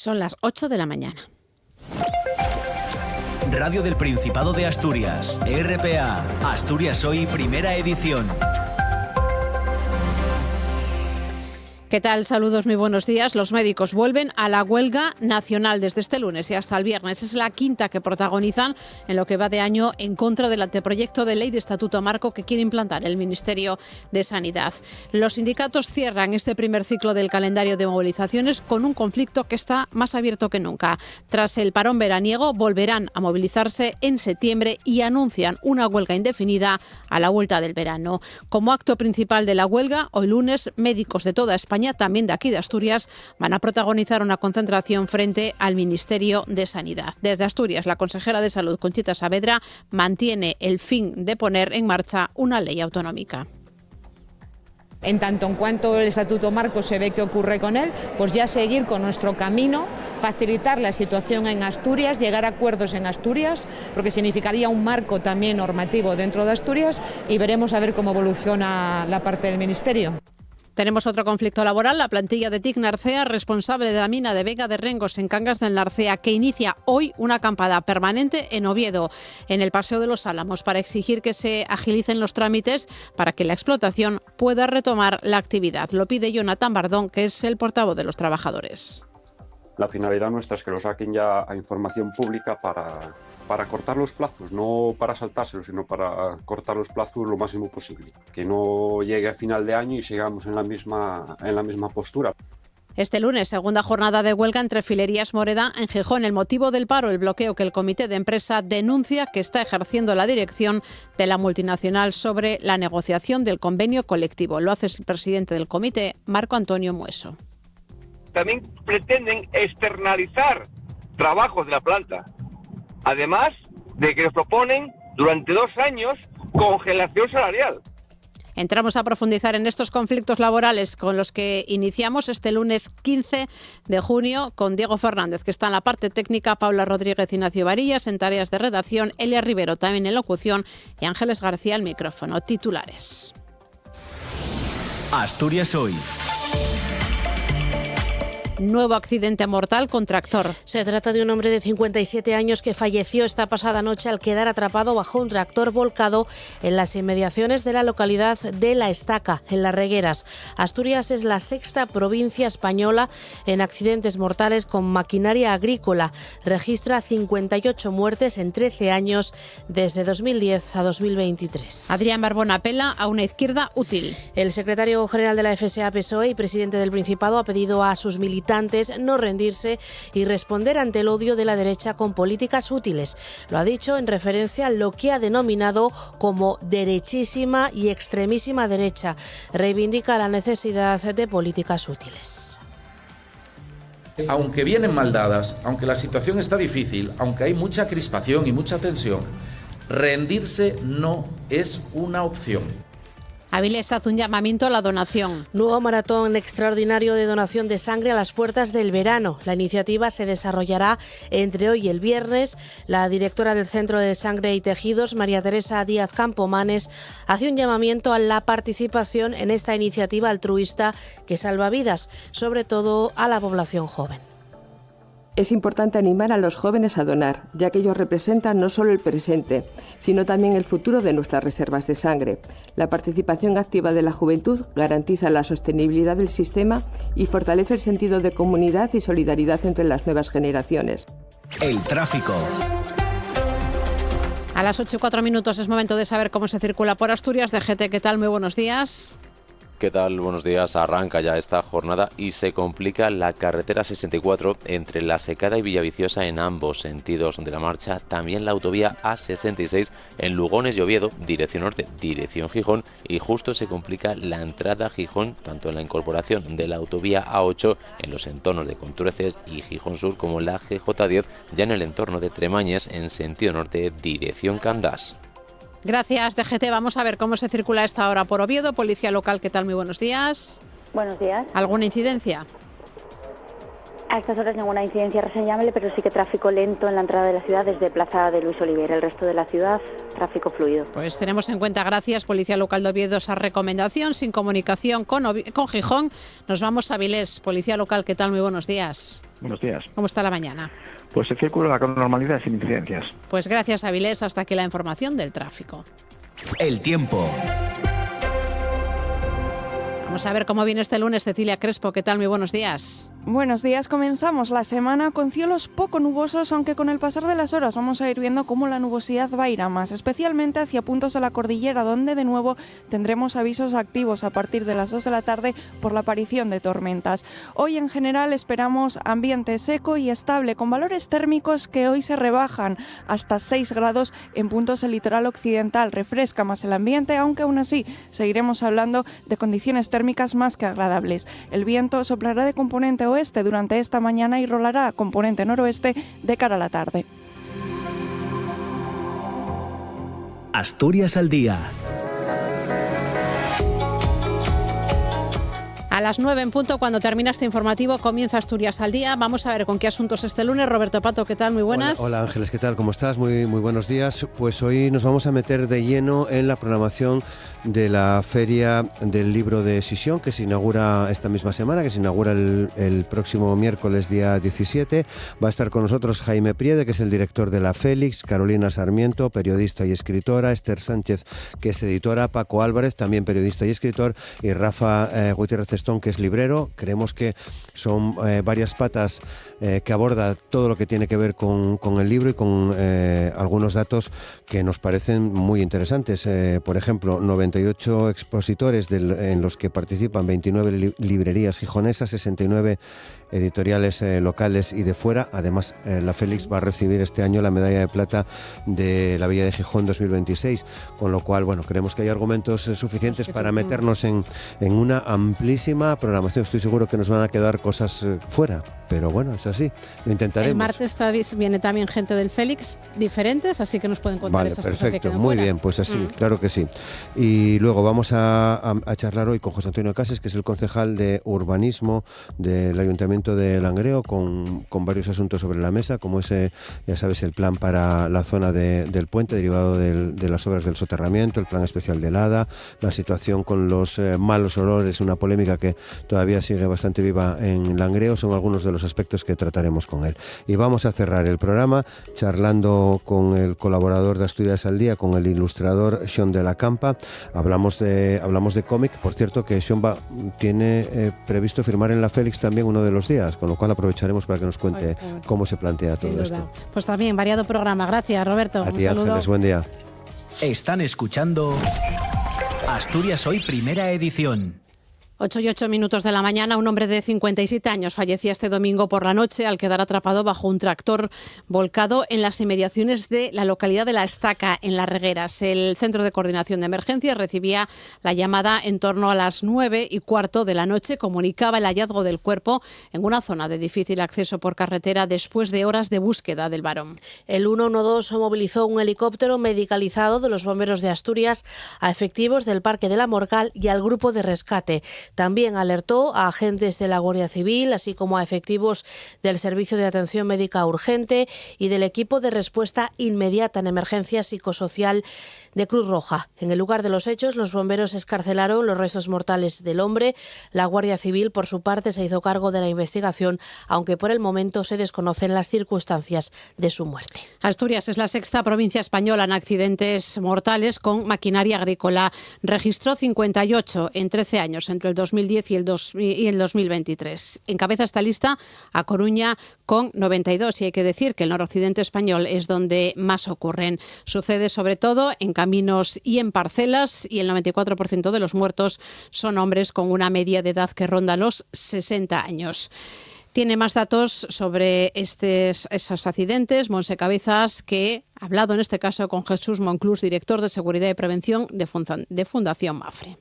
Son las 8 de la mañana. Radio del Principado de Asturias, RPA, Asturias Hoy, primera edición. ¿Qué tal? Saludos, muy buenos días. Los médicos vuelven a la huelga nacional desde este lunes y hasta el viernes. Es la quinta que protagonizan en lo que va de año en contra del anteproyecto de ley de Estatuto Marco que quiere implantar el Ministerio de Sanidad. Los sindicatos cierran este primer ciclo del calendario de movilizaciones con un conflicto que está más abierto que nunca. Tras el parón veraniego, volverán a movilizarse en septiembre y anuncian una huelga indefinida a la vuelta del verano. Como acto principal de la huelga, hoy lunes, médicos de toda España, también de aquí de Asturias, van a protagonizar una concentración frente al Ministerio de Sanidad. Desde Asturias, la consejera de Salud, Conchita Saavedra, mantiene el fin de poner en marcha una ley autonómica. En tanto en cuanto el Estatuto Marco se ve qué ocurre con él, pues ya seguir con nuestro camino, facilitar la situación en Asturias, llegar a acuerdos en Asturias, porque significaría un marco también normativo dentro de Asturias, y veremos a ver cómo evoluciona la parte del Ministerio. Tenemos otro conflicto laboral, la plantilla de TIC Narcea, responsable de la mina de Vega de Rengos en Cangas del Narcea, que inicia hoy una acampada permanente en Oviedo, en el Paseo de los Álamos, para exigir que se agilicen los trámites para que la explotación pueda retomar la actividad. Lo pide Jonathan Bardón, que es el portavoz de los trabajadores. La finalidad nuestra es que lo saquen ya a información pública para cortar los plazos, no para saltárselos, sino para cortar los plazos lo máximo posible. Que no llegue a final de año y sigamos en la misma postura. Este lunes, segunda jornada de huelga entre Filerías Moreda en Gijón. El motivo del paro, el bloqueo que el comité de empresa denuncia que está ejerciendo la dirección de la multinacional sobre la negociación del convenio colectivo. Lo hace el presidente del comité, Marco Antonio Mueso. También pretenden externalizar trabajos de la planta. Además de que nos proponen durante 2 años congelación salarial. Entramos a profundizar en estos conflictos laborales con los que iniciamos este lunes 15 de junio con Diego Fernández, que está en la parte técnica, Paula Rodríguez, Ignacio Varillas en tareas de redacción, Elia Rivero también en locución y Ángeles García al micrófono. Titulares. Asturias Hoy. Nuevo accidente mortal con tractor. Se trata de un hombre de 57 años que falleció esta pasada noche al quedar atrapado bajo un tractor volcado en las inmediaciones de la localidad de La Estaca, en Las Regueras. Asturias es la 6ª provincia española en accidentes mortales con maquinaria agrícola. Registra 58 muertes en 13 años desde 2010 a 2023. Adrián Barbón apela a una izquierda útil. El secretario general de la FSA-PSOE y presidente del Principado ha pedido a sus militantes no rendirse y responder ante el odio de la derecha con políticas útiles. Lo ha dicho en referencia a lo que ha denominado como derechísima y extremísima derecha. Reivindica la necesidad de políticas útiles. Aunque vienen mal dadas, aunque la situación está difícil, aunque hay mucha crispación y mucha tensión, rendirse no es una opción. Avilés hace un llamamiento a la donación. Nuevo maratón extraordinario de donación de sangre a las puertas del verano. La iniciativa se desarrollará entre hoy y el viernes. La directora del Centro de Sangre y Tejidos, María Teresa Díaz Campomanes, hace un llamamiento a la participación en esta iniciativa altruista que salva vidas, sobre todo a la población joven. Es importante animar a los jóvenes a donar, ya que ellos representan no solo el presente, sino también el futuro de nuestras reservas de sangre. La participación activa de la juventud garantiza la sostenibilidad del sistema y fortalece el sentido de comunidad y solidaridad entre las nuevas generaciones. El tráfico. A las 8:04 es momento de saber cómo se circula por Asturias. DGT, ¿qué tal? Muy buenos días. ¿Qué tal? Buenos días. Arranca ya esta jornada y se complica la carretera 64 entre La Secada y Villaviciosa en ambos sentidos de la marcha. También la autovía A66 en Lugones y Oviedo, dirección norte, dirección Gijón. Y justo se complica la entrada a Gijón, tanto en la incorporación de la autovía A8 en los entornos de Contrueces y Gijón Sur, como la GJ10 ya en el entorno de Tremañes en sentido norte, dirección Candás. Gracias, DGT. Vamos a ver cómo se circula a esta hora por Oviedo. Policía local, ¿qué tal? Muy buenos días. Buenos días. ¿Alguna incidencia? A estas horas ninguna incidencia reseñable, pero sí que tráfico lento en la entrada de la ciudad desde Plaza de Luis Oliver. El resto de la ciudad, tráfico fluido. Pues tenemos en cuenta, gracias, Policía Local de Oviedo, esa recomendación. Sin comunicación con Gijón, nos vamos a Avilés. Policía Local, ¿qué tal? Muy buenos días. Buenos días. ¿Cómo está la mañana? Pues se circula con normalidad sin incidencias. Pues gracias, Avilés. Hasta aquí la información del tráfico. El tiempo. Vamos a ver cómo viene este lunes. Cecilia Crespo, ¿qué tal? Muy buenos días. Buenos días, comenzamos la semana con cielos poco nubosos, aunque con el pasar de las horas vamos a ir viendo cómo la nubosidad va a ir a más, especialmente hacia puntos de la cordillera, donde de nuevo tendremos avisos activos a partir de las 2 de la tarde por la aparición de tormentas. Hoy en general esperamos ambiente seco y estable, con valores térmicos que hoy se rebajan hasta 6 grados en puntos del litoral occidental. Refresca más el ambiente, aunque aún así seguiremos hablando de condiciones térmicas más que agradables. El viento soplará de componente oeste durante esta mañana y rolará a componente noroeste de cara a la tarde. Asturias al día. A las 9 en punto, cuando termina este informativo, comienza Asturias al día. Vamos a ver con qué asuntos este lunes. Roberto Pato, ¿qué tal? Muy buenas. Hola Ángeles, ¿qué tal? ¿Cómo estás? Muy buenos días. Pues hoy nos vamos a meter de lleno en la programación de la Feria del Libro de Sisión, que se inaugura esta misma semana, que se inaugura el próximo miércoles, día 17. Va a estar con nosotros Jaime Priede, que es el director de la Félix, Carolina Sarmiento, periodista y escritora, Esther Sánchez, que es editora, Paco Álvarez, también periodista y escritor, y Rafa Gutiérrez, que es librero. Creemos que son varias patas que aborda todo lo que tiene que ver con el libro y con algunos datos que nos parecen muy interesantes. Por ejemplo, 98 expositores en los que participan 29 librerías gijonesas, 69 editoriales locales y de fuera. Además, la Félix va a recibir este año la medalla de plata de la Villa de Gijón 2026, con lo cual, bueno, creemos que hay argumentos suficientes para meternos en una amplísima programación. Estoy seguro que nos van a quedar cosas fuera, pero bueno, es así, lo intentaremos. El martes viene también gente del Félix, diferentes, así que nos pueden contar esas cosas que quedan muy fuera. bien, pues así, claro que sí. Y luego vamos a charlar hoy con José Antonio Cases, que es el concejal de urbanismo del Ayuntamiento de Langreo, con varios asuntos sobre la mesa, como ese, ya sabes, el plan para la zona del puente derivado de las obras del soterramiento, el plan especial del Hada, la situación con los malos olores, una polémica que todavía sigue bastante viva en Langreo. Son algunos de los aspectos que trataremos con él. Y vamos a cerrar el programa charlando con el colaborador de Asturias al Día, con el ilustrador Sean de la Campa. Hablamos de cómic. Por cierto, que Sean tiene previsto firmar en la Félix también uno de los días, con lo cual aprovecharemos para que nos cuente cómo se plantea todo esto. Pues también, variado programa. Gracias, Roberto. A ti, Ángeles, buen día. Están escuchando Asturias Hoy, primera edición. 8 y 8 minutos de la mañana, un hombre de 57 años fallecía este domingo por la noche al quedar atrapado bajo un tractor volcado en las inmediaciones de la localidad de La Estaca, en Las Regueras. El Centro de Coordinación de Emergencias recibía la llamada en torno a las 9:15 de la noche. Comunicaba el hallazgo del cuerpo en una zona de difícil acceso por carretera después de horas de búsqueda del varón. El 112 movilizó un helicóptero medicalizado de los bomberos de Asturias a efectivos del Parque de la Morcal y al grupo de rescate. También alertó a agentes de la Guardia Civil, así como a efectivos del Servicio de Atención Médica Urgente y del equipo de respuesta inmediata en emergencia psicosocial de Cruz Roja. En el lugar de los hechos, los bomberos escarcelaron los restos mortales del hombre. La Guardia Civil, por su parte, se hizo cargo de la investigación, aunque por el momento se desconocen las circunstancias de su muerte. Asturias es la sexta provincia española en accidentes mortales con maquinaria agrícola. Registró 58 en 13 años, entre el 2010 y el 2023. Encabeza esta lista a Coruña con 92, y hay que decir que el noroccidente español es donde más ocurren. Sucede sobre todo en caminos y en parcelas, y el 94% de los muertos son hombres con una media de edad que ronda los 60 años. Tiene más datos sobre esos accidentes Monse Cabezas, que ha hablado en este caso con Jesús Monclús, director de Seguridad y Prevención de Fundación Mafre.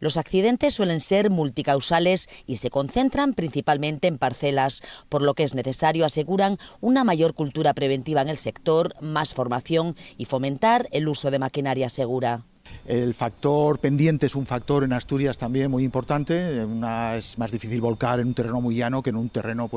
Los accidentes suelen ser multicausales y se concentran principalmente en parcelas, por lo que es necesario, aseguran, una mayor cultura preventiva en el sector, más formación y fomentar el uso de maquinaria segura. El factor pendiente es un factor en Asturias también muy importante. Es más difícil volcar en un terreno muy llano que en un terreno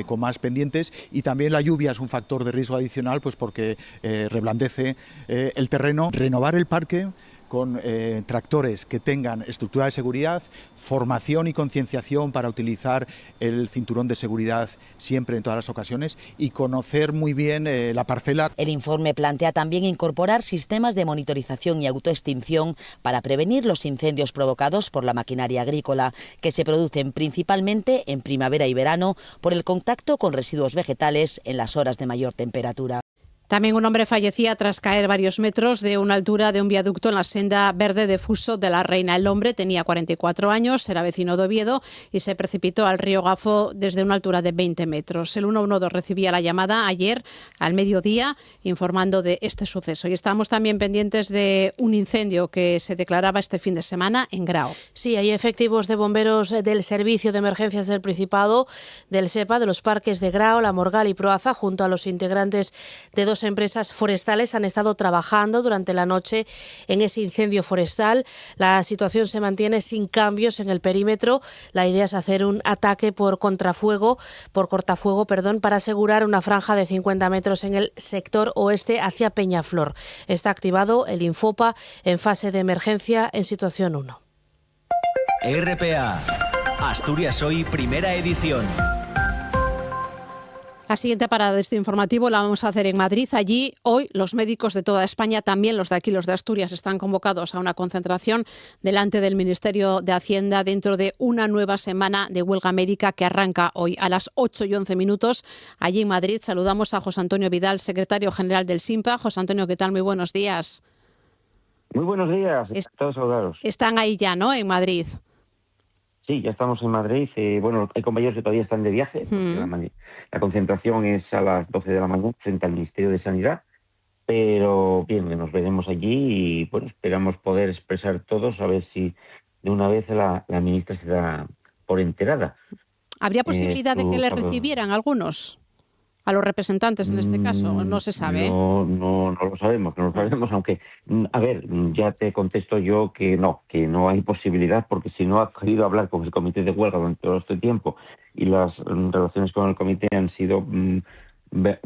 con más pendientes, y también la lluvia es un factor de riesgo adicional porque reblandece el terreno. Renovar el parque con tractores que tengan estructura de seguridad, formación y concienciación para utilizar el cinturón de seguridad siempre en todas las ocasiones y conocer muy bien la parcela. El informe plantea también incorporar sistemas de monitorización y autoextinción para prevenir los incendios provocados por la maquinaria agrícola, que se producen principalmente en primavera y verano por el contacto con residuos vegetales en las horas de mayor temperatura. También un hombre fallecía tras caer varios metros de una altura de un viaducto en la senda verde de Fuso de la Reina. El hombre tenía 44 años, era vecino de Oviedo y se precipitó al río Gafo desde una altura de 20 metros. El 112 recibía la llamada ayer al mediodía informando de este suceso. Y estamos también pendientes de un incendio que se declaraba este fin de semana en Grao. Sí, hay efectivos de bomberos del Servicio de Emergencias del Principado, del SEPA, de los parques de Grao, La Morgal y Proaza, junto a los integrantes de dos empresas forestales han estado trabajando durante la noche en ese incendio forestal. La situación se mantiene sin cambios en el perímetro. La idea es hacer un ataque por cortafuego, para asegurar una franja de 50 metros en el sector oeste hacia Peñaflor. Está activado el Infopa en fase de emergencia en situación 1. RPA, Asturias Hoy, primera edición. La siguiente parada de este informativo la vamos a hacer en Madrid. Allí, hoy, los médicos de toda España, también los de aquí, los de Asturias, están convocados a una concentración delante del Ministerio de Hacienda dentro de una nueva semana de huelga médica que arranca hoy a las 8:11. Allí en Madrid saludamos a José Antonio Vidal, secretario general del SINPA. José Antonio, ¿qué tal? Muy buenos días. Muy buenos días, todos saludados. Están ahí ya, ¿no?, en Madrid. Sí, ya estamos en Madrid. Hay compañeros que todavía están de viaje. La concentración es a las 12 de la mañana frente al Ministerio de Sanidad. Pero bien, nos veremos allí y esperamos poder expresar todos a ver si de una vez la ministra se da por enterada. ¿Habría posibilidad de que le recibieran algunos? A los representantes en este caso, no se sabe. No lo sabemos, aunque, a ver, ya te contesto yo que no hay posibilidad, porque si no ha querido hablar con el comité de huelga durante todo este tiempo y las relaciones con el comité han sido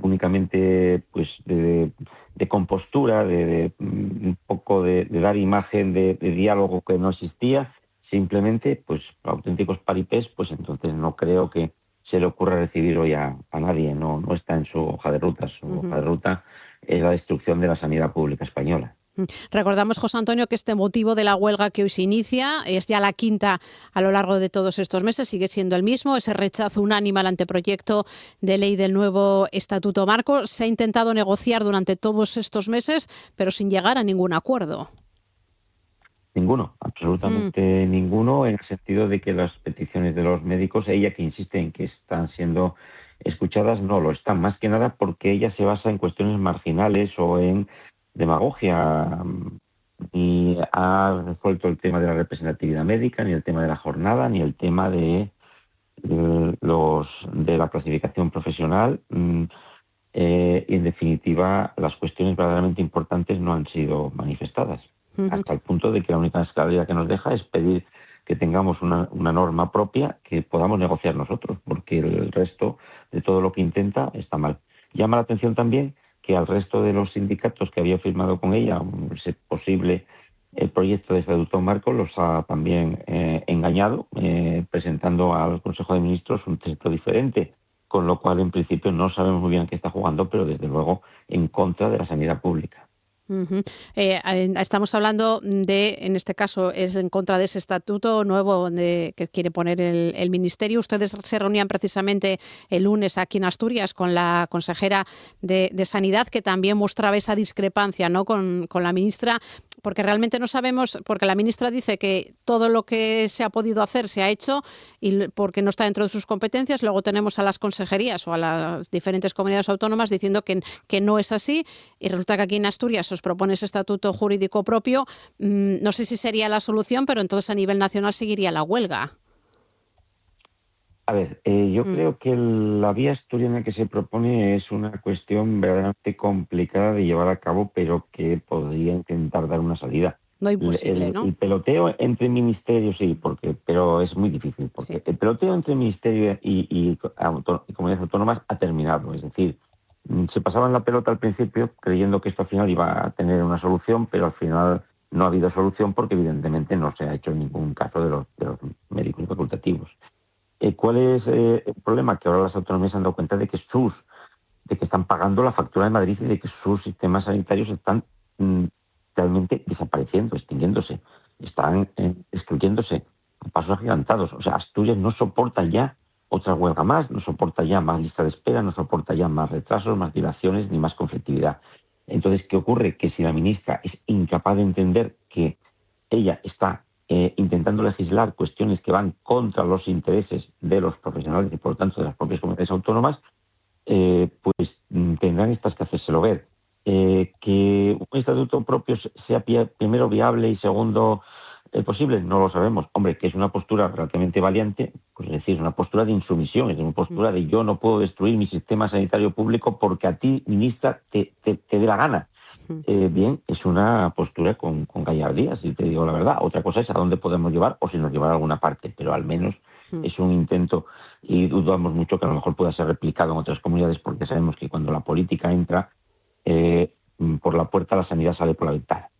únicamente de compostura, de un poco de dar imagen de diálogo que no existía, simplemente auténticos paripés, entonces no creo que se le ocurre recibir hoy a nadie, no está en su hoja de ruta. Su hoja de ruta es la destrucción de la sanidad pública española. Recordamos, José Antonio, que este motivo de la huelga que hoy se inicia es ya la quinta a lo largo de todos estos meses, sigue siendo el mismo, ese rechazo unánime al anteproyecto de ley del nuevo Estatuto Marco. Se ha intentado negociar durante todos estos meses, pero sin llegar a ningún acuerdo. Ninguno, absolutamente ninguno, en el sentido de que las peticiones de los médicos, ella que insiste en que están siendo escuchadas, no lo están, más que nada porque ella se basa en cuestiones marginales o en demagogia, y ha resuelto el tema de la representatividad médica, ni el tema de la jornada, ni el tema de la clasificación profesional, y en definitiva las cuestiones verdaderamente importantes no han sido manifestadas. Hasta el punto de que la única escalera que nos deja es pedir que tengamos una norma propia que podamos negociar nosotros, porque el resto de todo lo que intenta está mal. Llama la atención también que al resto de los sindicatos que había firmado con ella ese posible proyecto de Estatuto Marco los ha también engañado, presentando al Consejo de Ministros un texto diferente, con lo cual en principio no sabemos muy bien qué está jugando, pero desde luego en contra de la sanidad pública. Estamos hablando de, en este caso, es en contra de ese estatuto nuevo que quiere poner el Ministerio. Ustedes se reunían precisamente el lunes aquí en Asturias con la consejera de Sanidad, que también mostraba esa discrepancia, ¿no?, con la ministra, porque realmente no sabemos, porque la ministra dice que todo lo que se ha podido hacer se ha hecho y porque no está dentro de sus competencias. Luego tenemos a las consejerías o a las diferentes comunidades autónomas diciendo que no es así, y resulta que aquí en Asturias os propone ese estatuto jurídico propio. No sé si sería la solución, pero entonces a nivel nacional seguiría la huelga. A ver, yo creo que la vía asturiana que se propone es una cuestión verdaderamente complicada de llevar a cabo, pero que podría intentar dar una salida. No imposible, ¿no? El peloteo entre ministerios, sí, pero es muy difícil, porque el peloteo entre ministerio y comunidades autónomas ha terminado. Es decir, se pasaban la pelota al principio creyendo que esto al final iba a tener una solución, pero al final no ha habido solución porque evidentemente no se ha hecho ningún caso de los médicos facultativos. ¿Cuál es el problema? Que ahora las autonomías se han dado cuenta de que están pagando la factura de Madrid y de que sus sistemas sanitarios están realmente desapareciendo, extinguiéndose, están excluyéndose a pasos agigantados. O sea, Asturias no soporta ya otra huelga más, no soporta ya más lista de espera, no soporta ya más retrasos, más dilaciones ni más conflictividad. Entonces, ¿qué ocurre? Que si la ministra es incapaz de entender que ella está intentando legislar cuestiones que van contra los intereses de los profesionales y, por lo tanto, de las propias comunidades autónomas, pues tendrán estas que hacérselo ver. Que un estatuto propio sea primero viable y segundo posible, no lo sabemos. Hombre, que es una postura relativamente valiente, pues es decir, una postura de insumisión, es una postura de yo no puedo destruir mi sistema sanitario público porque a ti, ministra, te dé la gana. Bien, es una postura con gallardía, si te digo la verdad. Otra cosa es a dónde podemos llevar o si nos llevará a alguna parte, pero al menos es un intento y dudamos mucho que a lo mejor pueda ser replicado en otras comunidades porque sabemos que cuando la política entra por la puerta, la sanidad sale por la ventana.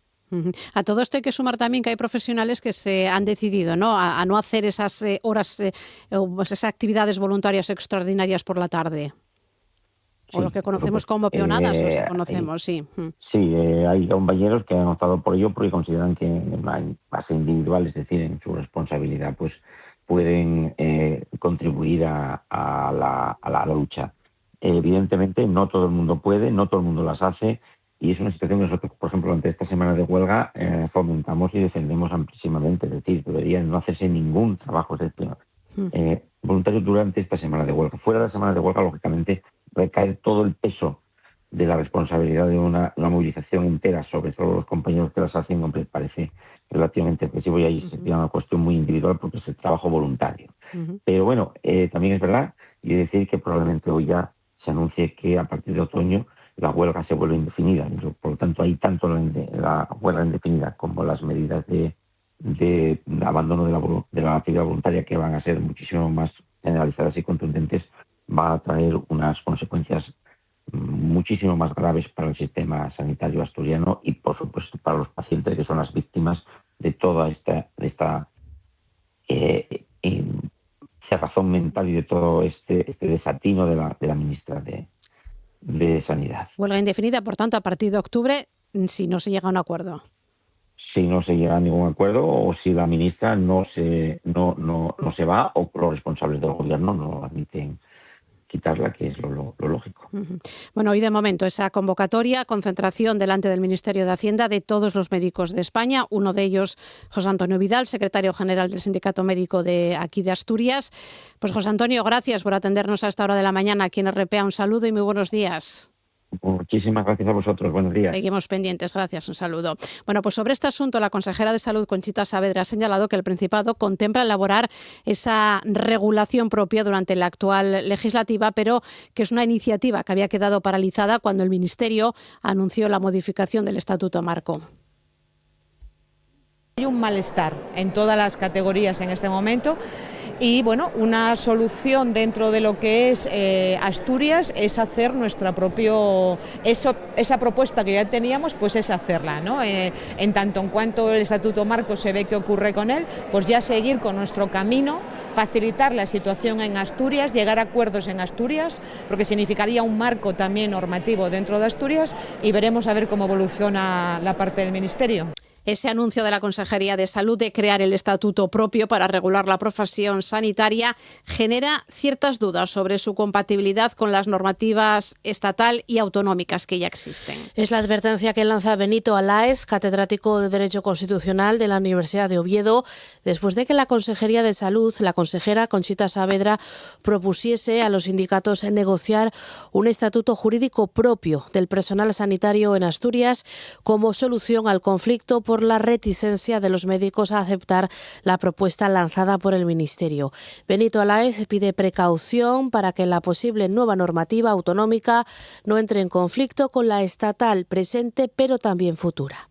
A todo esto hay que sumar también que hay profesionales que se han decidido, ¿no?, a no hacer esas horas o esas actividades voluntarias extraordinarias por la tarde. O lo que conocemos como peonadas, o si conocemos, sí. Sí, hay compañeros que han optado por ello porque consideran que en base individual, es decir, en su responsabilidad, pues pueden contribuir a la lucha. Evidentemente, no todo el mundo puede, no todo el mundo las hace, y es una situación que nosotros, por ejemplo, durante esta semana de huelga, fomentamos y defendemos amplísimamente. Es decir, debería no hacerse ningún trabajo voluntario durante esta semana de huelga. Fuera de la semana de huelga, lógicamente, recae todo el peso de la responsabilidad de una movilización entera sobre todos los compañeros que las hacen. Hombre, parece relativamente excesivo y ahí se pide una cuestión muy individual porque es el trabajo voluntario. Pero bueno, también es verdad, y decir que probablemente hoy ya se anuncie que a partir de otoño la huelga se vuelve indefinida. Por lo tanto, hay tanto la huelga indefinida como las medidas de abandono de la actividad voluntaria, que van a ser muchísimo más generalizadas y contundentes, va a traer unas consecuencias muchísimo más graves para el sistema sanitario asturiano y, por supuesto, para los pacientes que son las víctimas de toda esta cerrazón mental y de todo este desatino de la ministra de Sanidad. Huelga indefinida, por tanto, a partir de octubre, si no se llega a un acuerdo. Si no se llega a ningún acuerdo o si la ministra no se va o los responsables del gobierno no admiten quitarla, que es lo lógico. Bueno, hoy de momento esa convocatoria, concentración delante del Ministerio de Hacienda de todos los médicos de España, uno de ellos José Antonio Vidal, secretario general del Sindicato Médico de aquí de Asturias. Pues José Antonio, gracias por atendernos a esta hora de la mañana aquí en RPA. Un saludo y muy buenos días. Muchísimas gracias a vosotros. Buenos días. Seguimos pendientes. Gracias. Un saludo. Bueno, pues sobre este asunto, la consejera de Salud, Conchita Saavedra, ha señalado que el Principado contempla elaborar esa regulación propia durante la actual legislativa, pero que es una iniciativa que había quedado paralizada cuando el Ministerio anunció la modificación del Estatuto Marco. Hay un malestar en todas las categorías en este momento. Y bueno, una solución dentro de lo que es Asturias es hacer nuestra esa propuesta que ya teníamos, pues es hacerla, ¿no? En tanto en cuanto el Estatuto Marco se ve que ocurre con él, pues ya seguir con nuestro camino, facilitar la situación en Asturias, llegar a acuerdos en Asturias, porque significaría un marco también normativo dentro de Asturias, y veremos a ver cómo evoluciona la parte del Ministerio. Ese anuncio de la Consejería de Salud de crear el estatuto propio para regular la profesión sanitaria genera ciertas dudas sobre su compatibilidad con las normativas estatal y autonómicas que ya existen. Es la advertencia que lanza Benito Aláez, catedrático de Derecho Constitucional de la Universidad de Oviedo, después de que la Consejería de Salud, la consejera Conchita Saavedra, propusiese a los sindicatos negociar un estatuto jurídico propio del personal sanitario en Asturias como solución al conflicto por la reticencia de los médicos a aceptar la propuesta lanzada por el Ministerio. Benito Aláez pide precaución para que la posible nueva normativa autonómica no entre en conflicto con la estatal presente, pero también futura.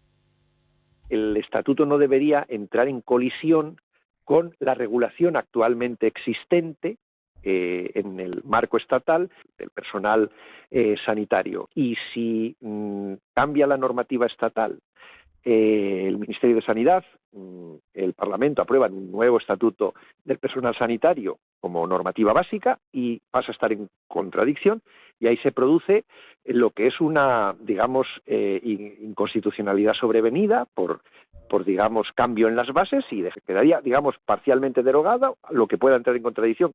el estatuto no debería entrar en colisión con la regulación actualmente existente en el marco estatal del personal sanitario. Y si cambia la normativa estatal, el Ministerio de Sanidad, el Parlamento aprueba un nuevo estatuto del personal sanitario como normativa básica y pasa a estar en contradicción, y ahí se produce lo que es una, digamos, inconstitucionalidad sobrevenida por digamos, cambio en las bases, y quedaría, digamos, parcialmente derogada, lo que pueda entrar en contradicción.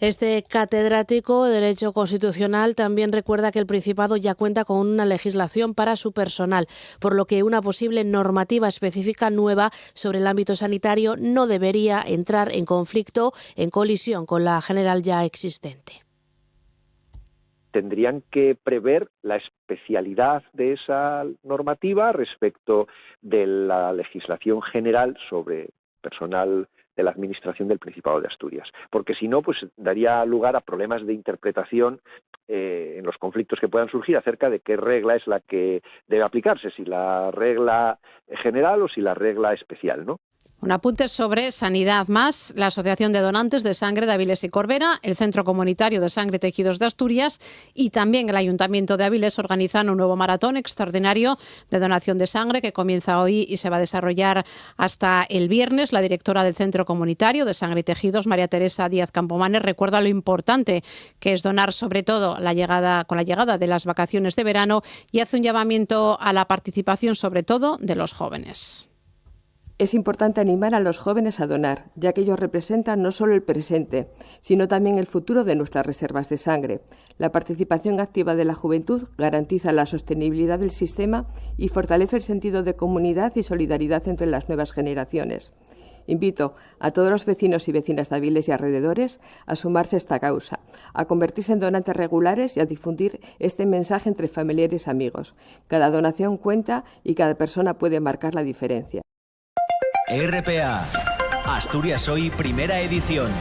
Este catedrático de Derecho Constitucional también recuerda que el Principado ya cuenta con una legislación para su personal, por lo que una posible normativa específica nueva sobre el ámbito sanitario no debería entrar en conflicto, en colisión con la general ya existente. Tendrían que prever la especialidad de esa normativa respecto de la legislación general sobre personal de la Administración del Principado de Asturias, porque si no, pues daría lugar a problemas de interpretación en los conflictos que puedan surgir acerca de qué regla es la que debe aplicarse, si la regla general o si la regla especial, ¿no? Un apunte sobre sanidad más. La Asociación de Donantes de Sangre de Avilés y Corbera, el Centro Comunitario de Sangre y Tejidos de Asturias y también el Ayuntamiento de Avilés organizan un nuevo maratón extraordinario de donación de sangre que comienza hoy y se va a desarrollar hasta el viernes. La directora del Centro Comunitario de Sangre y Tejidos, María Teresa Díaz Campomanes, recuerda lo importante que es donar, sobre todo con la llegada de las vacaciones de verano, y hace un llamamiento a la participación, sobre todo, de los jóvenes. Es importante animar a los jóvenes a donar, ya que ellos representan no solo el presente, sino también el futuro de nuestras reservas de sangre. La participación activa de la juventud garantiza la sostenibilidad del sistema y fortalece el sentido de comunidad y solidaridad entre las nuevas generaciones. Invito a todos los vecinos y vecinas de Avilés y alrededores a sumarse a esta causa, a convertirse en donantes regulares y a difundir este mensaje entre familiares y amigos. Cada donación cuenta y cada persona puede marcar la diferencia. RPA, Asturias Hoy, primera edición.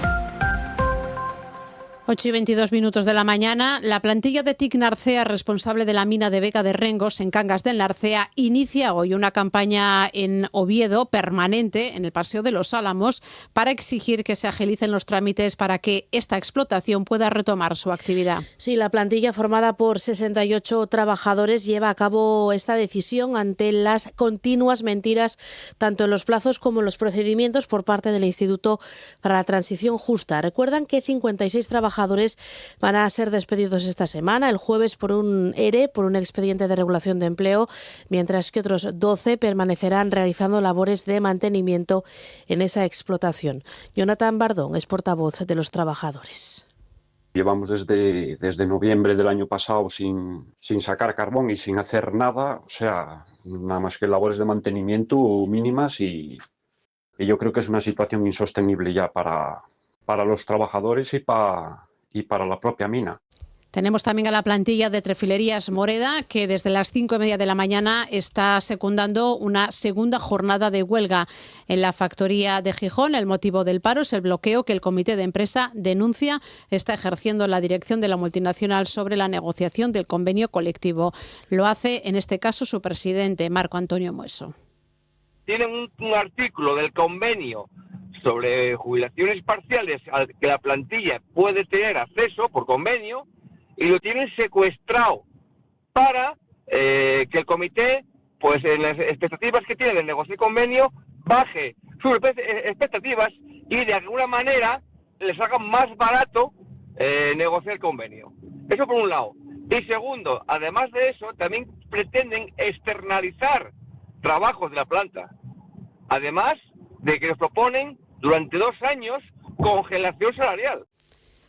8:22 de la mañana, la plantilla de TIC Narcea, responsable de la mina de Vega de Rengos en Cangas del Narcea, inicia hoy una campaña en Oviedo permanente en el Paseo de los Álamos para exigir que se agilicen los trámites para que esta explotación pueda retomar su actividad. Sí, la plantilla formada por 68 trabajadores lleva a cabo esta decisión ante las continuas mentiras tanto en los plazos como en los procedimientos por parte del Instituto para la Transición Justa. Recuerdan que 56 trabajadores van a ser despedidos esta semana, el jueves por un ERE, por un expediente de regulación de empleo, mientras que otros 12 permanecerán realizando labores de mantenimiento en esa explotación. Jonathan Bardón es portavoz de los trabajadores. Llevamos desde noviembre del año pasado sin sacar carbón y sin hacer nada, o sea, nada más que labores de mantenimiento mínimas, y yo creo que es una situación insostenible ya para los trabajadores y para la propia mina. Tenemos también a la plantilla de Trefilerías Moreda, que desde las 5:30 de la mañana está secundando una segunda jornada de huelga en la factoría de Gijón. El motivo del paro es el bloqueo que el comité de empresa denuncia está ejerciendo la dirección de la multinacional sobre la negociación del convenio colectivo. Lo hace, en este caso, su presidente, Marco Antonio Mueso. Tienen un artículo del convenio sobre jubilaciones parciales al que la plantilla puede tener acceso por convenio, y lo tienen secuestrado para que el comité, pues en las expectativas que tiene de negociar convenio, baje sus expectativas y de alguna manera les haga más barato negociar convenio. Eso por un lado. Y segundo, además de eso, también pretenden externalizar trabajos de la planta. Además de que nos proponen durante 2 años congelación salarial.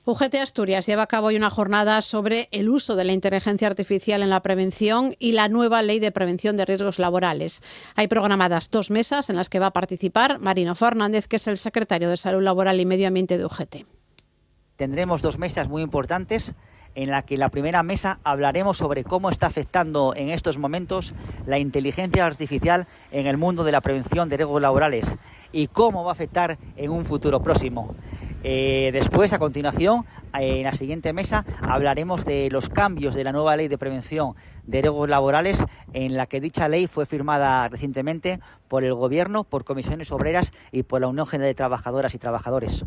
UGT Asturias lleva a cabo hoy una jornada sobre el uso de la inteligencia artificial en la prevención y la nueva ley de prevención de riesgos laborales. Hay programadas 2 mesas en las que va a participar Marino Fernández, que es el secretario de Salud Laboral y Medio Ambiente de UGT. Tendremos 2 mesas muy importantes, en la que la primera mesa hablaremos sobre cómo está afectando en estos momentos la inteligencia artificial en el mundo de la prevención de riesgos laborales y cómo va a afectar en un futuro próximo. Después, a continuación, en la siguiente mesa hablaremos de los cambios de la nueva ley de prevención de riesgos laborales, en la que dicha ley fue firmada recientemente por el Gobierno, por comisiones obreras y por la Unión General de Trabajadoras y Trabajadores.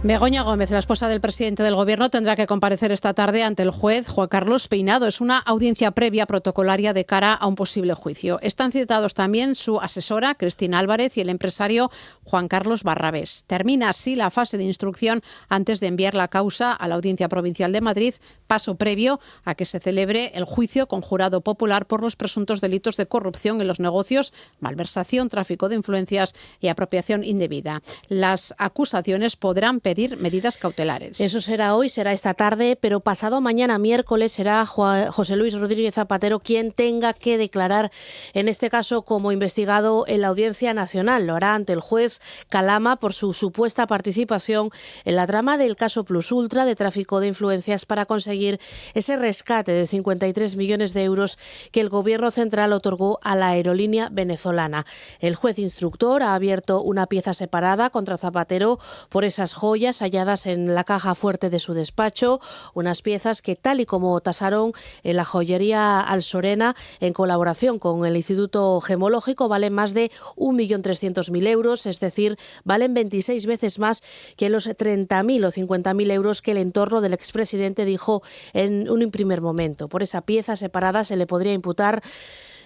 Begoña Gómez, la esposa del presidente del Gobierno, tendrá que comparecer esta tarde ante el juez Juan Carlos Peinado. Es una audiencia previa protocolaria de cara a un posible juicio. Están citados también su asesora, Cristina Álvarez, y el empresario Juan Carlos Barrabés. Termina así la fase de instrucción antes de enviar la causa a la Audiencia Provincial de Madrid, paso previo a que se celebre el juicio con jurado popular por los presuntos delitos de corrupción en los negocios, malversación, tráfico de influencias y apropiación indebida. Las acusaciones podrán pedir medidas cautelares. Eso será hoy, será esta tarde, pero pasado mañana miércoles será José Luis Rodríguez Zapatero quien tenga que declarar, en este caso como investigado en la Audiencia Nacional. Lo hará ante el juez Calama por su supuesta participación en la trama del caso Plus Ultra de tráfico de influencias para conseguir ese rescate de 53 millones de euros que el Gobierno central otorgó a la aerolínea venezolana. El juez instructor ha abierto una pieza separada contra Zapatero por esas joyas halladas en la caja fuerte de su despacho, unas piezas que, tal y como tasaron en la joyería Alsorena en colaboración con el Instituto Gemológico, valen más de 1.300.000 euros, es decir, valen 26 veces más que los 30.000 o 50.000 euros que el entorno del expresidente dijo en un primer momento. Por esa pieza separada se le podría imputar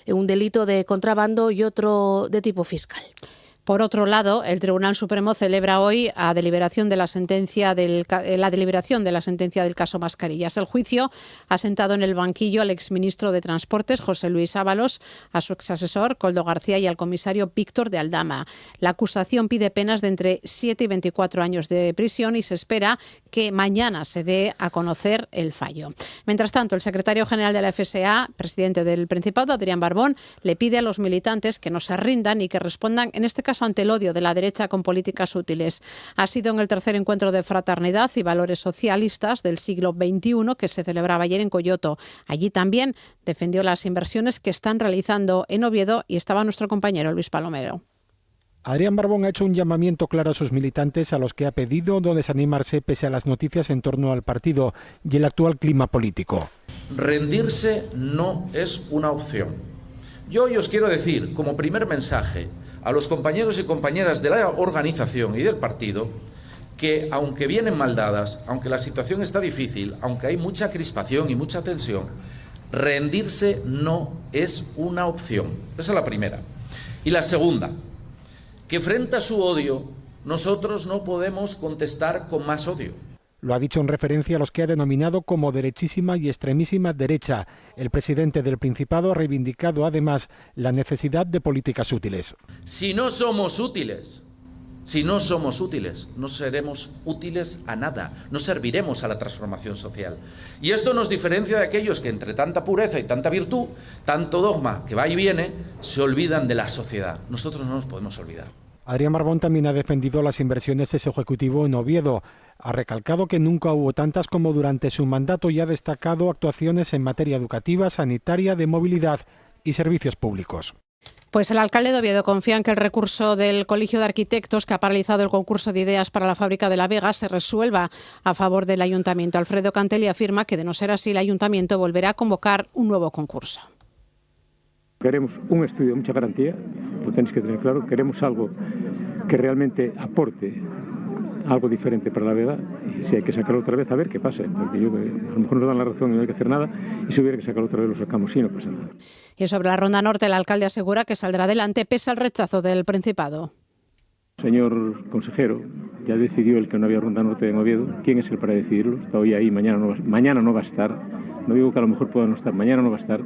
un delito de contrabando y otro de tipo fiscal. Por otro lado, el Tribunal Supremo celebra hoy la deliberación de la sentencia del caso Mascarillas. El juicio ha sentado en el banquillo al exministro de Transportes, José Luis Ábalos, a su exasesor, Koldo García, y al comisario Víctor de Aldama. La acusación pide penas de entre 7 y 24 años de prisión y se espera que mañana se dé a conocer el fallo. Mientras tanto, el secretario general de la FSA, presidente del Principado, Adrián Barbón, le pide a los militantes que no se rindan y que respondan, en este caso, ante el odio de la derecha con políticas útiles. Ha sido en el tercer encuentro de fraternidad y valores socialistas del siglo XXI que se celebraba ayer en Coyoto. Allí también defendió las inversiones que están realizando en Oviedo y estaba nuestro compañero Luis Palomero. Adrián Barbón ha hecho un llamamiento claro a sus militantes, a los que ha pedido no desanimarse pese a las noticias en torno al partido y el actual clima político. Rendirse no es una opción. Yo hoy os quiero decir, como primer mensaje, a los compañeros y compañeras de la organización y del partido, que aunque vienen mal dadas, aunque la situación está difícil, aunque hay mucha crispación y mucha tensión, rendirse no es una opción. Esa es la primera. Y la segunda, que frente a su odio, nosotros no podemos contestar con más odio. Lo ha dicho en referencia a los que ha denominado como derechísima y extremísima derecha. El presidente del Principado ha reivindicado además la necesidad de políticas útiles. Si no somos útiles, no seremos útiles a nada, no serviremos a la transformación social. Y esto nos diferencia de aquellos que entre tanta pureza y tanta virtud, tanto dogma que va y viene, se olvidan de la sociedad. Nosotros no nos podemos olvidar. Adrián Barbón también ha defendido las inversiones de su ejecutivo en Oviedo. Ha recalcado que nunca hubo tantas como durante su mandato y ha destacado actuaciones en materia educativa, sanitaria, de movilidad y servicios públicos. Pues el alcalde de Oviedo confía en que el recurso del Colegio de Arquitectos, que ha paralizado el concurso de ideas para la fábrica de La Vega, se resuelva a favor del ayuntamiento. Alfredo Cantelli afirma que, de no ser así, el ayuntamiento volverá a convocar un nuevo concurso. Queremos un estudio de mucha garantía, lo tenéis que tener claro, queremos algo que realmente aporte algo diferente para La Vega, y si hay que sacarlo otra vez, a ver qué pasa, porque a lo mejor nos dan la razón y no hay que hacer nada, y si hubiera que sacarlo otra vez lo sacamos y no pasa nada. Y sobre la Ronda Norte, el alcalde asegura que saldrá adelante pese al rechazo del Principado. Señor consejero, ya decidió el que no había Ronda Norte en Oviedo. ¿Quién es él para decidirlo? Está hoy ahí, mañana no va a estar. No digo que a lo mejor pueda no estar, mañana no va a estar.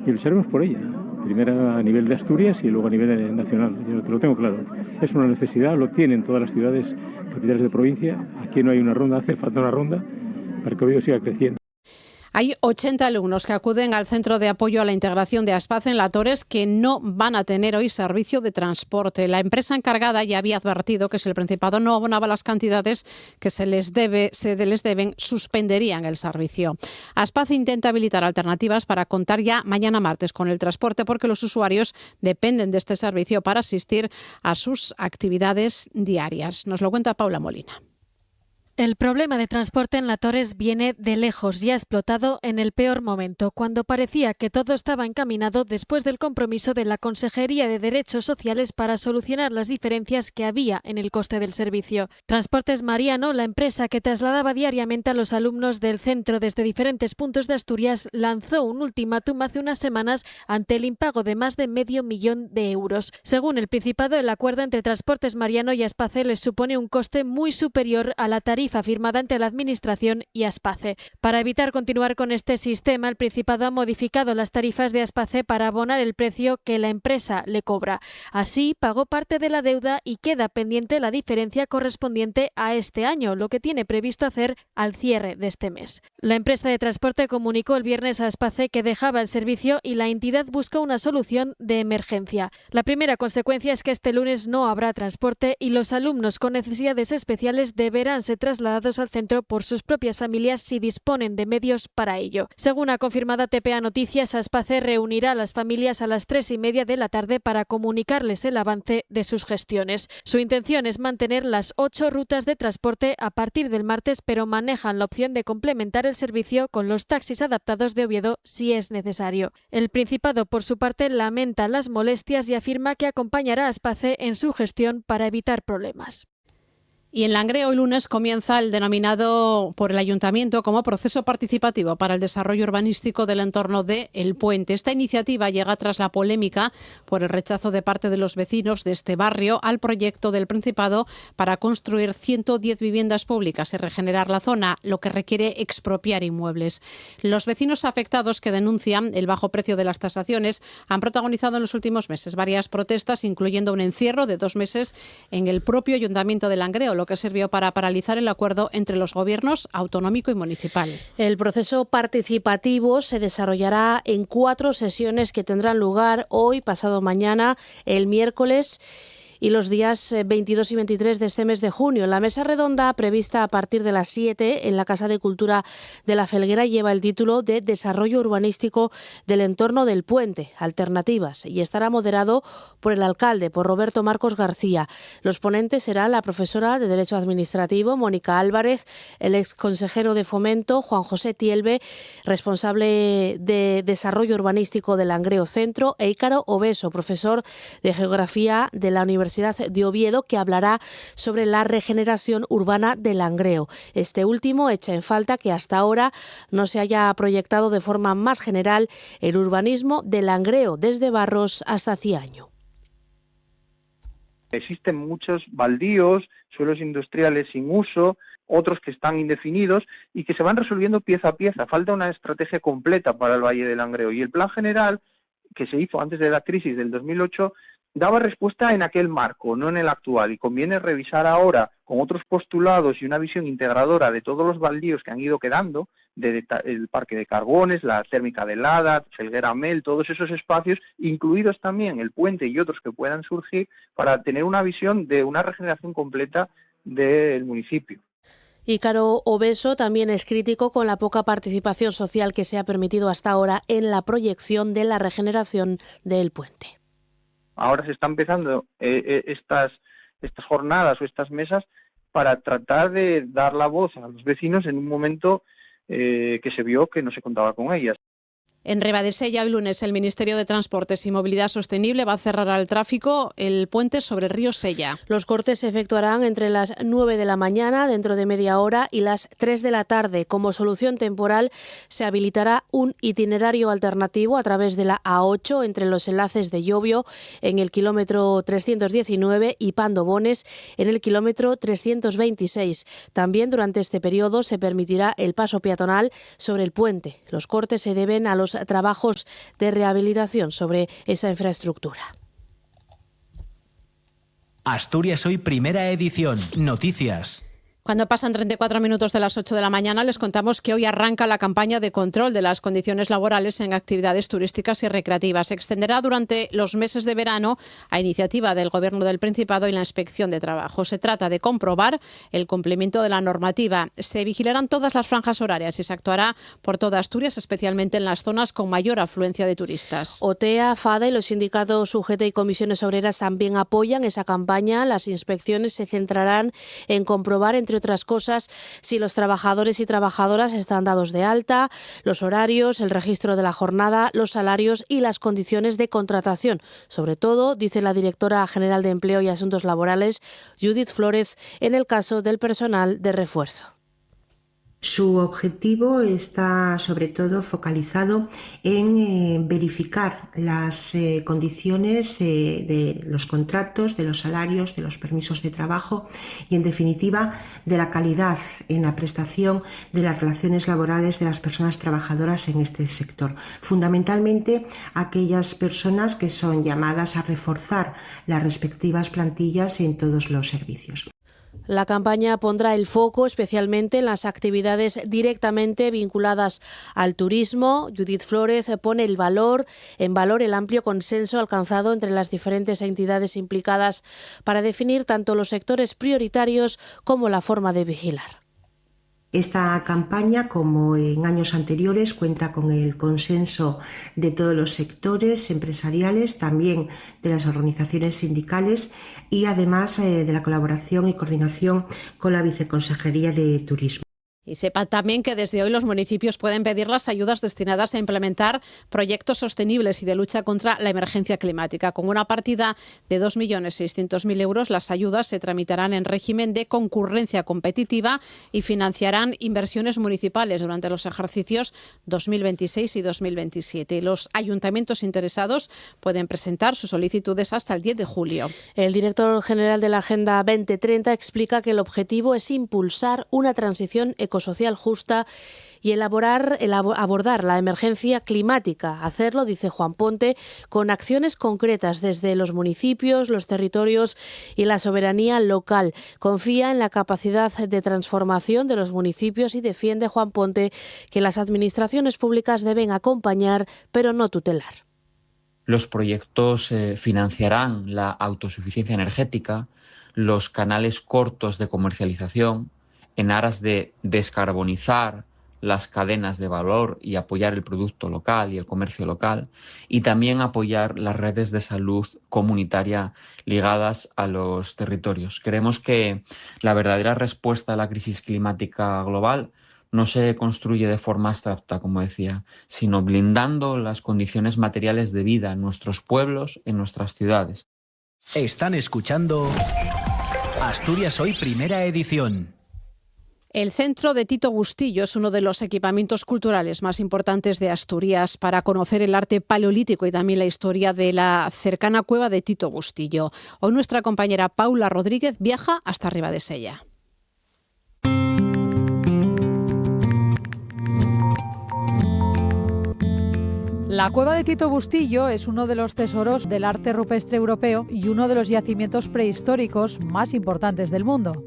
Y lucharemos por ella, primero a nivel de Asturias y luego a nivel nacional. Yo te lo tengo claro. Es una necesidad, lo tienen todas las ciudades capitales de provincia. Aquí no hay una ronda, hace falta una ronda para que Oviedo siga creciendo. Hay 80 alumnos que acuden al Centro de Apoyo a la Integración de Aspace en La Torres que no van a tener hoy servicio de transporte. La empresa encargada ya había advertido que si el Principado no abonaba las cantidades que se les deben, suspenderían el servicio. Aspace intenta habilitar alternativas para contar ya mañana martes con el transporte porque los usuarios dependen de este servicio para asistir a sus actividades diarias. Nos lo cuenta Paula Molina. El problema de transporte en La Torres viene de lejos y ha explotado en el peor momento, cuando parecía que todo estaba encaminado después del compromiso de la Consejería de Derechos Sociales para solucionar las diferencias que había en el coste del servicio. Transportes Mariano, la empresa que trasladaba diariamente a los alumnos del centro desde diferentes puntos de Asturias, lanzó un ultimátum hace unas semanas ante el impago de más de €500.000 de euros. Según el Principado, el acuerdo entre Transportes Mariano y Aspace les supone un coste muy superior a la tarifa firmada entre la Administración y Aspace. Para evitar continuar con este sistema, el Principado ha modificado las tarifas de Aspace para abonar el precio que la empresa le cobra. Así, pagó parte de la deuda y queda pendiente la diferencia correspondiente a este año, lo que tiene previsto hacer al cierre de este mes. La empresa de transporte comunicó el viernes a Aspace que dejaba el servicio y la entidad busca una solución de emergencia. La primera consecuencia es que este lunes no habrá transporte y los alumnos con necesidades especiales deberán ser trasladados al centro por sus propias familias si disponen de medios para ello. Según ha confirmado TPA Noticias, Aspace reunirá a las familias a las 3:30 de la tarde para comunicarles el avance de sus gestiones. Su intención es mantener las 8 rutas de transporte a partir del martes, pero manejan la opción de complementar el servicio con los taxis adaptados de Oviedo si es necesario. El Principado, por su parte, lamenta las molestias y afirma que acompañará a Aspace en su gestión para evitar problemas. Y en Langreo hoy lunes comienza el denominado por el Ayuntamiento como proceso participativo para el desarrollo urbanístico del entorno de El Puente. Esta iniciativa llega tras la polémica por el rechazo de parte de los vecinos de este barrio al proyecto del Principado para construir 110 viviendas públicas y regenerar la zona, lo que requiere expropiar inmuebles. Los vecinos afectados que denuncian el bajo precio de las tasaciones han protagonizado en los últimos meses varias protestas, incluyendo un encierro de 2 meses en el propio Ayuntamiento de Langreo, lo que sirvió para paralizar el acuerdo entre los gobiernos autonómico y municipal. El proceso participativo se desarrollará en 4 sesiones que tendrán lugar hoy, pasado mañana, el miércoles y los días 22 y 23 de este mes de junio. La mesa redonda, prevista a partir de las 7 en la Casa de Cultura de la Felguera, lleva el título de Desarrollo Urbanístico del Entorno del Puente, Alternativas, y estará moderado por el alcalde, por Roberto Marcos García. Los ponentes serán la profesora de Derecho Administrativo, Mónica Álvarez, el exconsejero de Fomento, Juan José Tielbe, responsable de Desarrollo Urbanístico de Langreo Centro, e Ícaro Obeso, profesor de Geografía de la Universidad de Oviedo, que hablará sobre la regeneración urbana de Langreo. Este último echa en falta que hasta ahora no se haya proyectado de forma más general el urbanismo de Langreo, desde Barros hasta Ciaño. Existen muchos baldíos, suelos industriales sin uso, otros que están indefinidos y que se van resolviendo pieza a pieza. Falta una estrategia completa para el Valle de Langreo, y el plan general que se hizo antes de la crisis del 2008 daba respuesta en aquel marco, no en el actual, y conviene revisar ahora con otros postulados y una visión integradora de todos los baldíos que han ido quedando, el Parque de Carbones, la térmica de Lada, Felguera Mel, todos esos espacios, incluidos también el puente y otros que puedan surgir, para tener una visión de una regeneración completa del municipio. Ícaro Obeso también es crítico con la poca participación social que se ha permitido hasta ahora en la proyección de la regeneración del puente. Ahora se están empezando estas jornadas o estas mesas para tratar de dar la voz a los vecinos en un momento que se vio que no se contaba con ellas. En Ribadesella, hoy lunes, el Ministerio de Transportes y Movilidad Sostenible va a cerrar al tráfico el puente sobre el río Sella. Los cortes se efectuarán entre las 9 de la mañana, dentro de media hora, y las 3 de la tarde. Como solución temporal, se habilitará un itinerario alternativo a través de la A8 entre los enlaces de Llobio en el kilómetro 319 y Pandobones en el kilómetro 326. También durante este periodo se permitirá el paso peatonal sobre el puente. Los cortes se deben a los trabajos de rehabilitación sobre esa infraestructura. Asturias Hoy, primera edición. Noticias. Cuando pasan 34 minutos de las 8 de la mañana, les contamos que hoy arranca la campaña de control de las condiciones laborales en actividades turísticas y recreativas. Se extenderá durante los meses de verano a iniciativa del Gobierno del Principado y la Inspección de Trabajo. Se trata de comprobar el cumplimiento de la normativa. Se vigilarán todas las franjas horarias y se actuará por toda Asturias, especialmente en las zonas con mayor afluencia de turistas. OTEA, FADE y los sindicatos UGT y comisiones obreras también apoyan esa campaña. Las inspecciones se centrarán en comprobar, entre otras cosas, si los trabajadores y trabajadoras están dados de alta, los horarios, el registro de la jornada, los salarios y las condiciones de contratación. Sobre todo, dice la directora general de Empleo y Asuntos Laborales, Judith Flores, en el caso del personal de refuerzo. Su objetivo está sobre todo focalizado en verificar las condiciones de los contratos, de los salarios, de los permisos de trabajo y, en definitiva, de la calidad en la prestación de las relaciones laborales de las personas trabajadoras en este sector. Fundamentalmente, aquellas personas que son llamadas a reforzar las respectivas plantillas en todos los servicios. La campaña pondrá el foco especialmente en las actividades directamente vinculadas al turismo. Judith Flores pone en valor el amplio consenso alcanzado entre las diferentes entidades implicadas para definir tanto los sectores prioritarios como la forma de vigilar. Esta campaña, como en años anteriores, cuenta con el consenso de todos los sectores empresariales, también de las organizaciones sindicales y además de la colaboración y coordinación con la Viceconsejería de Turismo. Y sepan también que desde hoy los municipios pueden pedir las ayudas destinadas a implementar proyectos sostenibles y de lucha contra la emergencia climática. Con una partida de 2.600.000 euros, las ayudas se tramitarán en régimen de concurrencia competitiva y financiarán inversiones municipales durante los ejercicios 2026 y 2027. Los ayuntamientos interesados pueden presentar sus solicitudes hasta el 10 de julio. El director general de la Agenda 2030 explica que el objetivo es impulsar una transición ecosocial justa y abordar la emergencia climática. Hacerlo, dice Juan Ponte, con acciones concretas desde los municipios, los territorios y la soberanía local. Confía en la capacidad de transformación de los municipios y defiende, Juan Ponte, que las administraciones públicas deben acompañar, pero no tutelar. Los proyectos financiarán la autosuficiencia energética, los canales cortos de comercialización, en aras de descarbonizar las cadenas de valor y apoyar el producto local y el comercio local, y también apoyar las redes de salud comunitaria ligadas a los territorios. Creemos que la verdadera respuesta a la crisis climática global no se construye de forma abstracta, como decía, sino blindando las condiciones materiales de vida en nuestros pueblos, en nuestras ciudades. Están escuchando Asturias Hoy, primera edición. El Centro de Tito Bustillo es uno de los equipamientos culturales más importantes de Asturias para conocer el arte paleolítico y también la historia de la cercana cueva de Tito Bustillo. Hoy nuestra compañera Paula Rodríguez viaja hasta Ribadesella. La cueva de Tito Bustillo es uno de los tesoros del arte rupestre europeo y uno de los yacimientos prehistóricos más importantes del mundo.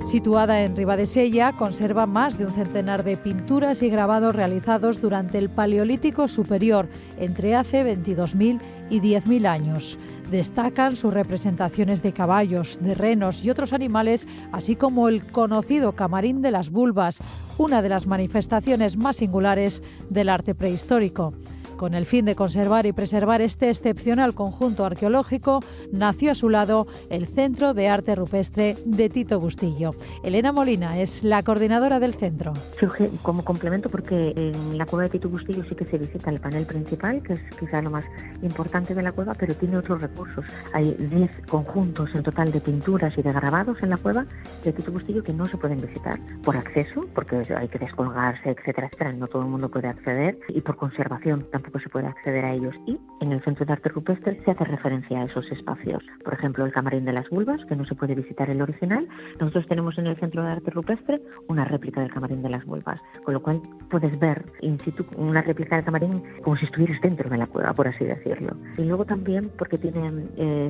Situada en Ribadesella, conserva más de un centenar de pinturas y grabados realizados durante el Paleolítico Superior, entre hace 22.000 y 10.000 años. Destacan sus representaciones de caballos, de renos y otros animales, así como el conocido camarín de las vulvas, una de las manifestaciones más singulares del arte prehistórico. Con el fin de conservar y preservar este excepcional conjunto arqueológico, nació a su lado el Centro de Arte Rupestre de Tito Bustillo. Elena Molina es la coordinadora del centro. Surge como complemento porque en la cueva de Tito Bustillo sí que se visita el panel principal, que es quizá lo más importante de la cueva, pero tiene otros recursos. Hay 10 conjuntos en total de pinturas y de grabados en la cueva de Tito Bustillo que no se pueden visitar por acceso, porque hay que descolgarse, etcétera, etcétera, no todo el mundo puede acceder, y por conservación tampoco tampoco se puede acceder a ellos. Y en el Centro de Arte Rupestre se hace referencia a esos espacios. Por ejemplo, el Camarín de las Vulvas, que no se puede visitar el original. Nosotros tenemos en el Centro de Arte Rupestre una réplica del Camarín de las Vulvas, con lo cual puedes ver in situ una réplica del camarín como si estuvieras dentro de la cueva, por así decirlo. Y luego también porque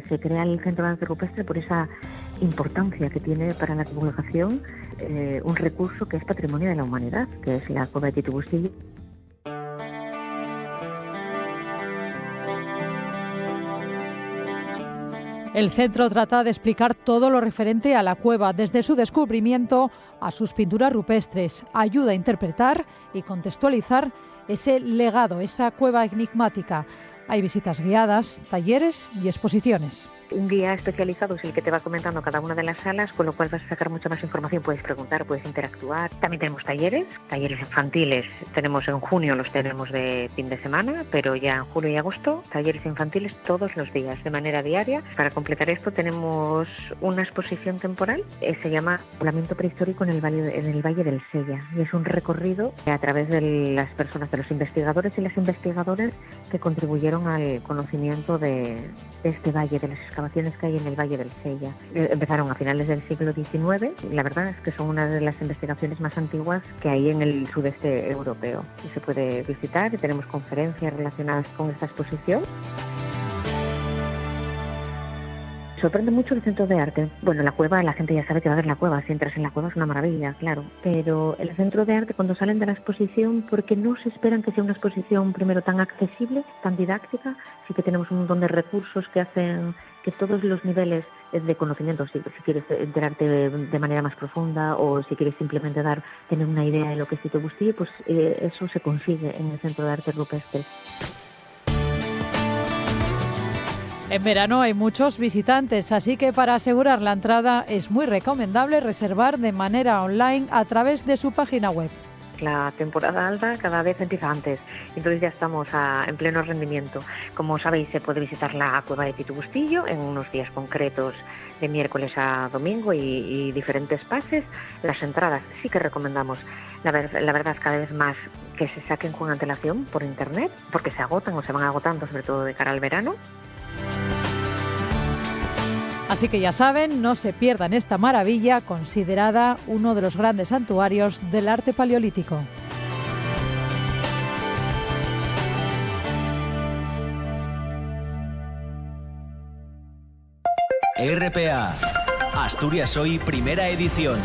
se crea el Centro de Arte Rupestre por esa importancia que tiene para la divulgación un recurso que es patrimonio de la humanidad, que es la cueva de Titu Bustillo. El centro trata de explicar todo lo referente a la cueva, desde su descubrimiento a sus pinturas rupestres. Ayuda a interpretar y contextualizar ese legado, esa cueva enigmática. Hay visitas guiadas, talleres y exposiciones. Un guía especializado es el que te va comentando cada una de las salas, con lo cual vas a sacar mucha más información, puedes preguntar, puedes interactuar. También tenemos talleres infantiles. Tenemos en junio, los tenemos de fin de semana, pero ya en julio y agosto, talleres infantiles todos los días, de manera diaria. Para completar esto tenemos una exposición temporal, se llama Poblamiento Prehistórico en el Valle del Sella, y es un recorrido a través de las personas, de los investigadores y las investigadoras que contribuyeron al conocimiento de este valle, de las excavaciones que hay en el Valle del Sella. Empezaron a finales del siglo XIX, y la verdad es que son una de las investigaciones más antiguas que hay en el sudeste europeo. Y se puede visitar, y tenemos conferencias relacionadas con esta exposición. Sorprende mucho el centro de arte. Bueno, la cueva, la gente ya sabe que va a ver la cueva. Si entras en la cueva es una maravilla, claro. Pero el centro de arte, cuando salen de la exposición, porque no se esperan que sea una exposición primero tan accesible, tan didáctica, sí que tenemos un montón de recursos que hacen que todos los niveles de conocimiento, si quieres enterarte de manera más profunda o si quieres simplemente tener una idea de lo que es Titu Bustillo, pues eso se consigue en el Centro de Arte Rupestre. En verano hay muchos visitantes, así que para asegurar la entrada es muy recomendable reservar de manera online a través de su página web. La temporada alta cada vez empieza antes, entonces ya estamos en pleno rendimiento. Como sabéis, se puede visitar la cueva de Titu Bustillo en unos días concretos, de miércoles a domingo y diferentes pases. Las entradas sí que recomendamos, la verdad es cada vez más que se saquen con antelación por internet, porque se agotan o se van agotando, sobre todo de cara al verano. Así que ya saben, no se pierdan esta maravilla, considerada uno de los grandes santuarios del arte paleolítico. RPA, Asturias Hoy, primera edición.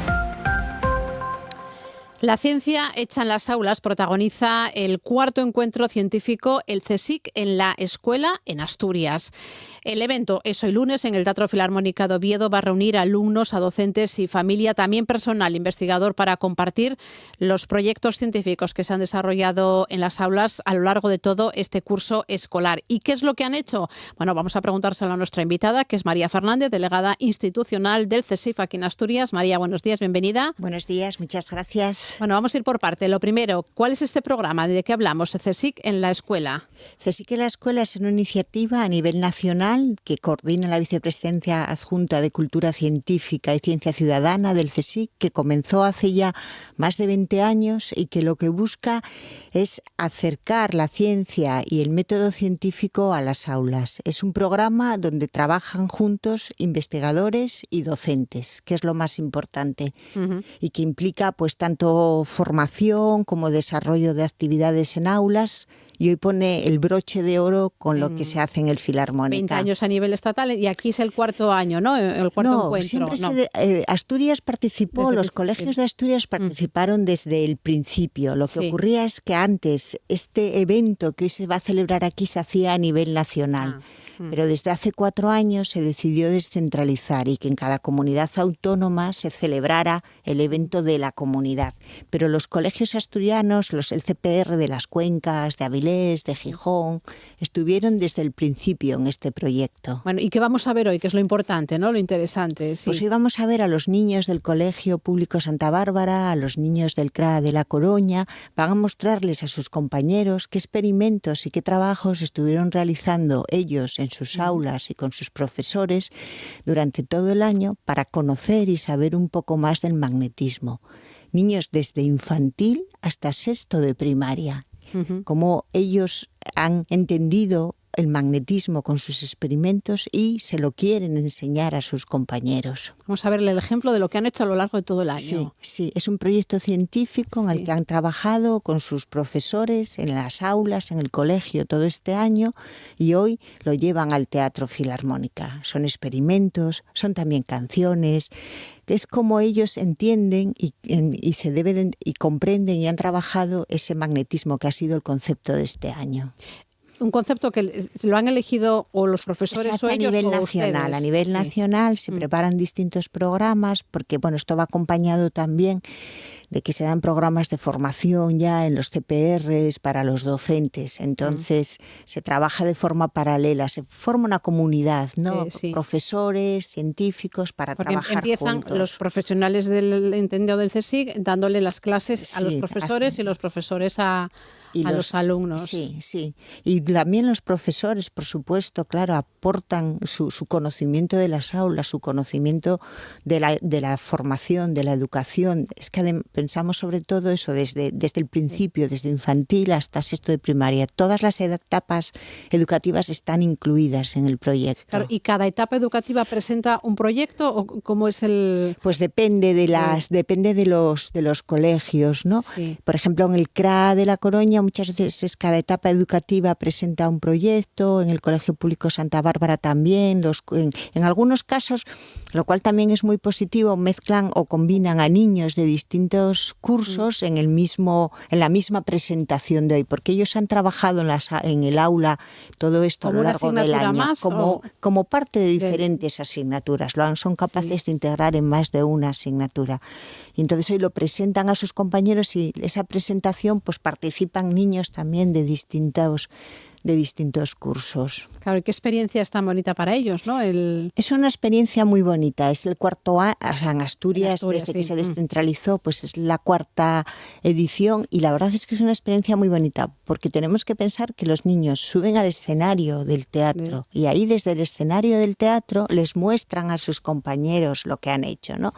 La ciencia hecha en las aulas protagoniza el cuarto encuentro científico, el CSIC, en la escuela en Asturias. El evento es hoy lunes en el Teatro Filarmónica de Oviedo. Va a reunir a alumnos, a docentes y familia, también personal investigador, para compartir los proyectos científicos que se han desarrollado en las aulas a lo largo de todo este curso escolar. ¿Y qué es lo que han hecho? Bueno, vamos a preguntárselo a nuestra invitada, que es María Fernández, delegada institucional del CSIC aquí en Asturias. María, buenos días, bienvenida. Buenos días, muchas gracias. Bueno, vamos a ir por parte. Lo primero, ¿cuál es este programa? ¿De qué hablamos? CSIC en la escuela. CSIC en la escuela es una iniciativa a nivel nacional que coordina la Vicepresidencia Adjunta de Cultura Científica y Ciencia Ciudadana del CSIC, que comenzó hace ya más de 20 años y que lo que busca es acercar la ciencia y el método científico a las aulas. Es un programa donde trabajan juntos investigadores y docentes, que es lo más importante, y que implica pues tanto formación como desarrollo de actividades en aulas, y hoy pone el broche de oro con lo que se hace en el Filarmónica. 20 años a nivel estatal y aquí es el cuarto año, ¿no? El cuarto encuentro. Asturias participó, los colegios de Asturias participaron desde el principio. Lo que ocurría es que antes este evento que hoy se va a celebrar aquí se hacía a nivel nacional. Pero desde hace 4 años se decidió descentralizar y que en cada comunidad autónoma se celebrara el evento de la comunidad. Pero los colegios asturianos, el CPR de las Cuencas, de Avilés, de Gijón, estuvieron desde el principio en este proyecto. Bueno, ¿y qué vamos a ver hoy? Que es lo importante, ¿no? Lo interesante. Sí. Pues hoy vamos a ver a los niños del Colegio Público Santa Bárbara, a los niños del CRA de La Coruña. Van a mostrarles a sus compañeros qué experimentos y qué trabajos estuvieron realizando ellos en sus aulas y con sus profesores durante todo el año para conocer y saber un poco más del magnetismo. Niños desde infantil hasta sexto de primaria. cómo ellos han entendido el magnetismo con sus experimentos y se lo quieren enseñar a sus compañeros. Vamos a ver el ejemplo de lo que han hecho a lo largo de todo el año. Sí, es un proyecto científico en el que han trabajado con sus profesores en las aulas, en el colegio todo este año, y hoy lo llevan al Teatro Filarmónica. Son experimentos, son también canciones. Es como ellos entienden y se deben y comprenden y han trabajado ese magnetismo que ha sido el concepto de este año. Un concepto que lo han elegido o los profesores o ellos a nivel o nacional. ustedes. A nivel nacional se preparan distintos programas porque esto va acompañado también de que se dan programas de formación ya en los CPRs para los docentes. Entonces se trabaja de forma paralela, se forma una comunidad, ¿no? Profesores, científicos para porque trabajar empiezan juntos. Los profesionales del entendido del CSIC dándole las clases a los profesores y los profesores a los alumnos. Sí. Y también los profesores, por supuesto, claro, aportan su conocimiento de las aulas, su conocimiento de la formación, de la educación. Es que pensamos sobre todo eso desde el principio, desde infantil hasta sexto de primaria. Todas las etapas educativas están incluidas en el proyecto. Claro, ¿y cada etapa educativa presenta un proyecto o cómo es el...? Pues depende de los colegios, ¿no? Sí. Por ejemplo, en el CRA de La Coruña muchas veces cada etapa educativa presenta un proyecto, en el Colegio Público Santa Bárbara también, en algunos casos, lo cual también es muy positivo, mezclan o combinan a niños de distintos cursos en la misma presentación de hoy, porque ellos han trabajado en el aula todo esto a lo largo del año como parte de diferentes asignaturas, son capaces de integrar en más de una asignatura. Y entonces hoy lo presentan a sus compañeros y esa presentación pues participan niños también de distintos cursos. Claro, y qué experiencia es tan bonita para ellos, ¿no? Es una experiencia muy bonita, es el cuarto año, o sea, en Asturias desde que se descentralizó, pues es la cuarta edición y la verdad es que es una experiencia muy bonita, porque tenemos que pensar que los niños suben al escenario del teatro y ahí desde el escenario del teatro les muestran a sus compañeros lo que han hecho, ¿no?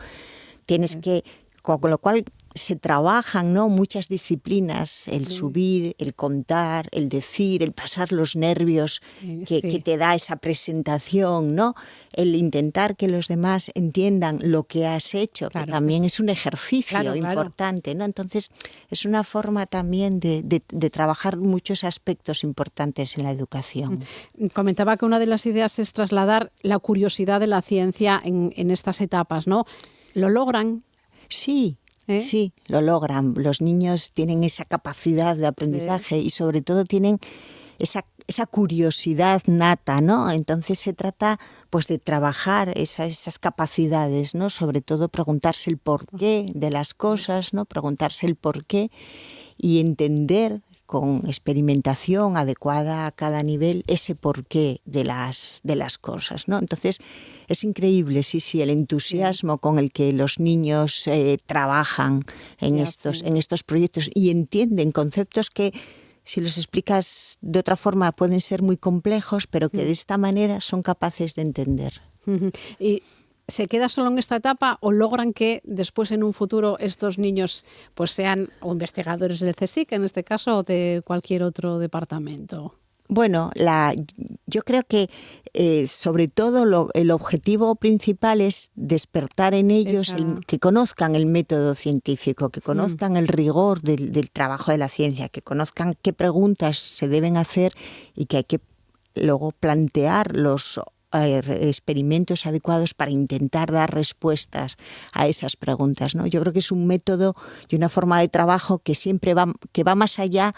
Con lo cual se trabajan, ¿no?, muchas disciplinas, el subir, el contar, el decir, el pasar los nervios que te da esa presentación, ¿no? El intentar que los demás entiendan lo que has hecho, que también es un ejercicio importante, ¿no? Entonces es una forma también de trabajar muchos aspectos importantes en la educación. Comentaba que una de las ideas es trasladar la curiosidad de la ciencia en estas etapas, ¿no? ¿Lo logran? Sí, lo logran. Los niños tienen esa capacidad de aprendizaje y sobre todo tienen esa curiosidad nata, ¿no? Entonces se trata pues de trabajar esas capacidades, ¿no? Sobre todo preguntarse el porqué de las cosas, ¿no? Preguntarse el porqué y entender con experimentación adecuada a cada nivel ese porqué de las cosas, ¿no? Entonces es increíble, sí, el entusiasmo con el que los niños trabajan en estos proyectos y entienden conceptos que si los explicas de otra forma pueden ser muy complejos, pero que de esta manera son capaces de entender. Y ¿se queda solo en esta etapa o logran que después en un futuro estos niños pues sean o investigadores del CSIC, en este caso, o de cualquier otro departamento? Bueno, yo creo que sobre todo el objetivo principal es despertar en ellos que conozcan el método científico, que conozcan el rigor del trabajo de la ciencia, que conozcan qué preguntas se deben hacer y que hay que luego plantear los experimentos adecuados para intentar dar respuestas a esas preguntas, ¿no? Yo creo que es un método y una forma de trabajo que siempre va más allá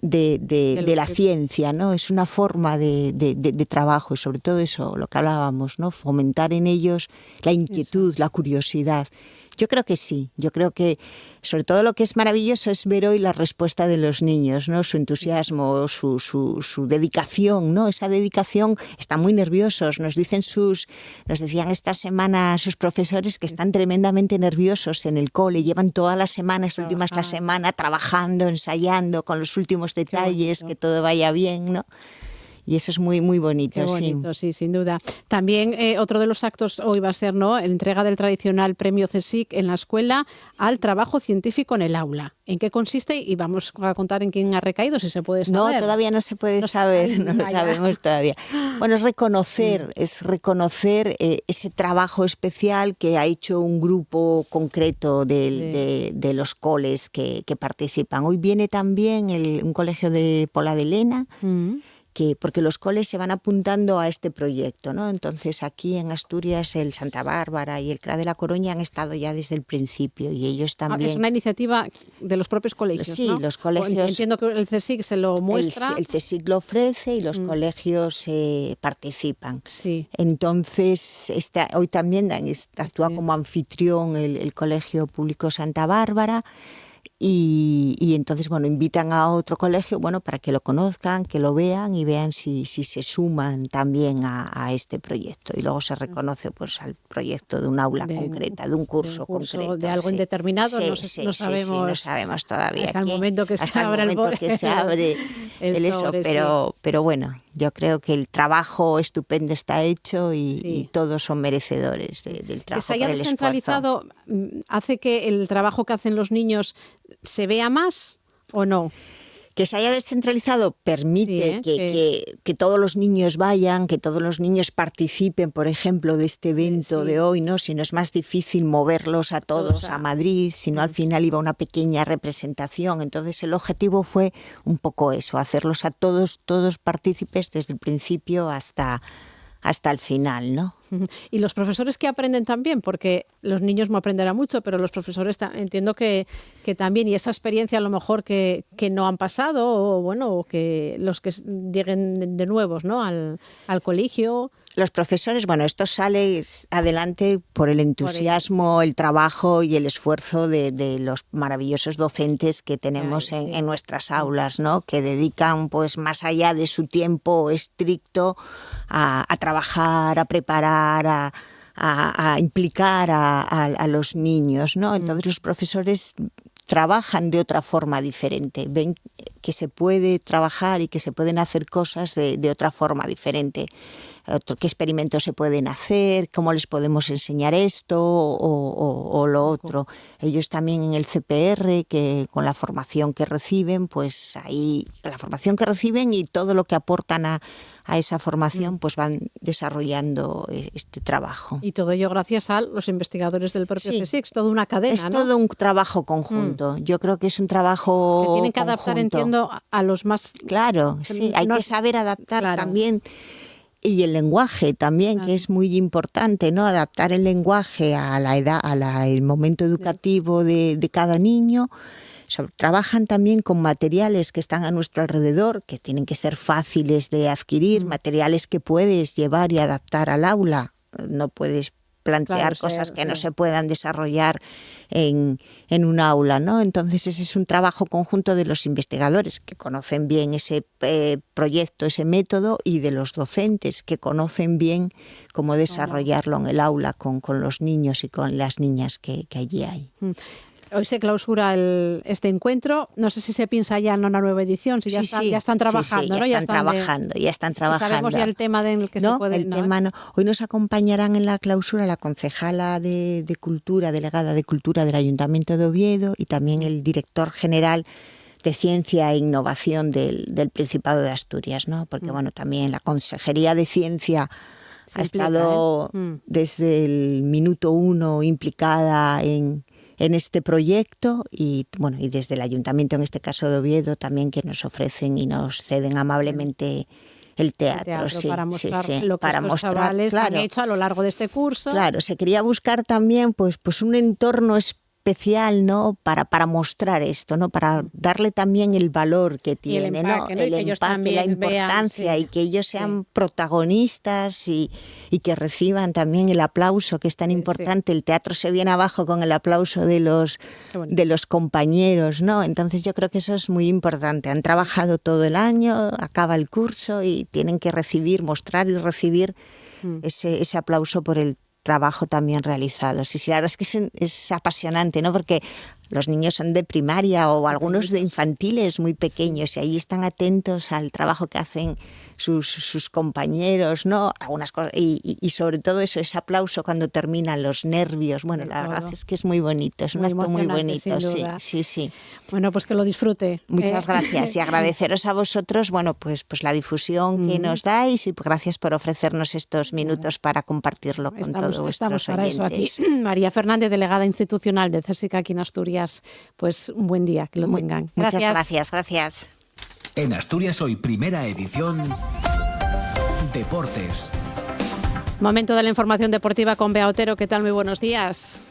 de la ciencia, ¿no? Es una forma de trabajo y sobre todo eso, lo que hablábamos, ¿no? Fomentar en ellos la inquietud, la curiosidad. Yo creo que sí, yo creo que sobre todo lo que es maravilloso es ver hoy la respuesta de los niños, ¿no? Su entusiasmo, su dedicación, ¿no? Esa dedicación, están muy nerviosos, nos decían esta semana sus profesores que están tremendamente nerviosos en el cole, llevan toda la semana, la semana trabajando, ensayando con los últimos detalles, que todo vaya bien, ¿no? Y eso es muy, muy bonito. Qué bonito, sí, sin duda. También otro de los actos hoy va a ser, ¿no?, entrega del tradicional premio CSIC en la escuela al trabajo científico en el aula. ¿En qué consiste? Y vamos a contar en quién ha recaído, si se puede saber. No, todavía no se puede saber, no lo sabemos todavía. Bueno, es reconocer ese trabajo especial que ha hecho un grupo concreto de los coles que participan. Hoy viene también un colegio de Pola de Lena, porque los coles se van apuntando a este proyecto, ¿no? Entonces aquí en Asturias el Santa Bárbara y el CRA de La Coruña han estado ya desde el principio y ellos también... Es una iniciativa de los propios colegios, sí, ¿no? los colegios... Entiendo que el CSIC se lo muestra. El CSIC lo ofrece y los colegios participan. Sí. Entonces hoy también actúa como anfitrión el Colegio Público Santa Bárbara. Y entonces, bueno, invitan a otro colegio, bueno, para que lo conozcan, que lo vean y vean si se suman también a este proyecto. Y luego se reconoce pues al proyecto de un aula concreta, de un curso concreto. De algo indeterminado, no sabemos todavía. Hasta el momento que se abre el sobre, pero bueno, yo creo que el trabajo estupendo está hecho y todos son merecedores del trabajo. Que se haya descentralizado hace que el trabajo que hacen los niños se vea más o no. Que se haya descentralizado permite que todos los niños vayan, que todos los niños participen, por ejemplo, de este evento de hoy, ¿no? Si no es más difícil moverlos a todos a Madrid, si no al final iba una pequeña representación. Entonces el objetivo fue un poco eso, hacerlos a todos partícipes desde el principio hasta el final, ¿no? Y los profesores que aprenden también, porque los niños no aprenderán mucho, pero los profesores entiendo que también, y esa experiencia a lo mejor que no han pasado, o que los que lleguen de nuevos, ¿no?, al colegio. Los profesores, bueno, esto sale adelante por el entusiasmo, el trabajo y el esfuerzo de los maravillosos docentes que tenemos en nuestras aulas, ¿no?, que dedican pues más allá de su tiempo estricto a trabajar, a preparar, a implicar a los niños, ¿no? Entonces los profesores trabajan de otra forma diferente, ven que se puede trabajar y que se pueden hacer cosas de otra forma diferente. ¿Qué experimentos se pueden hacer? ¿Cómo les podemos enseñar esto o lo otro? Ellos también en el CPR, que con la formación que reciben, pues ahí la formación que reciben y todo lo que aportan a esa formación, pues van desarrollando este trabajo. Y todo ello gracias a los investigadores del propio CSIC, toda una cadena, es todo un trabajo conjunto. Yo creo que es un trabajo que tienen que adaptar, entiendo, a los más... Claro, sí, hay que saber adaptar también. Y el lenguaje también, que es muy importante, ¿no? Adaptar el lenguaje a la edad, al momento educativo de cada niño. Trabajan también con materiales que están a nuestro alrededor, que tienen que ser fáciles de adquirir, materiales que puedes llevar y adaptar al aula. No puedes plantear cosas que no se puedan desarrollar en un aula, ¿no? Entonces ese es un trabajo conjunto de los investigadores que conocen bien ese proyecto, ese método, y de los docentes que conocen bien cómo desarrollarlo en el aula con los niños y con las niñas que allí hay. Hoy se clausura este encuentro. No sé si se piensa ya en una nueva edición, si ya están trabajando, ¿no? Ya están trabajando. ¿Sabemos ya el tema del que se puede...? Hoy nos acompañarán en la clausura la concejala de Cultura, delegada de Cultura del Ayuntamiento de Oviedo, y también el director general de Ciencia e Innovación del Principado de Asturias, ¿no? Porque, bueno, también la Consejería de Ciencia ha estado desde el minuto 1 implicada en este proyecto y desde el Ayuntamiento, en este caso de Oviedo, también, que nos ofrecen y nos ceden amablemente el teatro para mostrar lo que estos chavales han hecho a lo largo de este curso. Claro, se quería buscar también pues un entorno especial, ¿no? Para mostrar esto, ¿no? Para darle también el valor que tiene, ¿no? El empaque, la importancia, y que ellos sean protagonistas y que reciban también el aplauso, que es tan importante. El teatro se viene abajo con el aplauso de los compañeros, ¿no? Entonces yo creo que eso es muy importante. Han trabajado todo el año, acaba el curso y tienen que mostrar y recibir ese aplauso por el trabajo también realizado. Sí, la verdad es que es apasionante, ¿no? Porque los niños son de primaria o algunos de infantiles muy pequeños y ahí están atentos al trabajo que hacen sus compañeros, ¿no? Algunas cosas, y sobre todo eso, ese aplauso cuando terminan, los nervios. Bueno, la verdad es que es muy bonito, es un acto muy bonito, sí. Bueno, pues que lo disfrute. Muchas gracias y agradeceros a vosotros, bueno, pues la difusión que nos dais y gracias por ofrecernos estos minutos para compartirlo con todos vuestros para oyentes. Eso aquí. María Fernández, delegada institucional de CSIC aquí en Asturias, pues un buen día, que lo tengan. Muchas gracias. En Asturias Hoy, primera edición, Deportes. Momento de la información deportiva con Bea Otero. ¿Qué tal? Muy buenos días.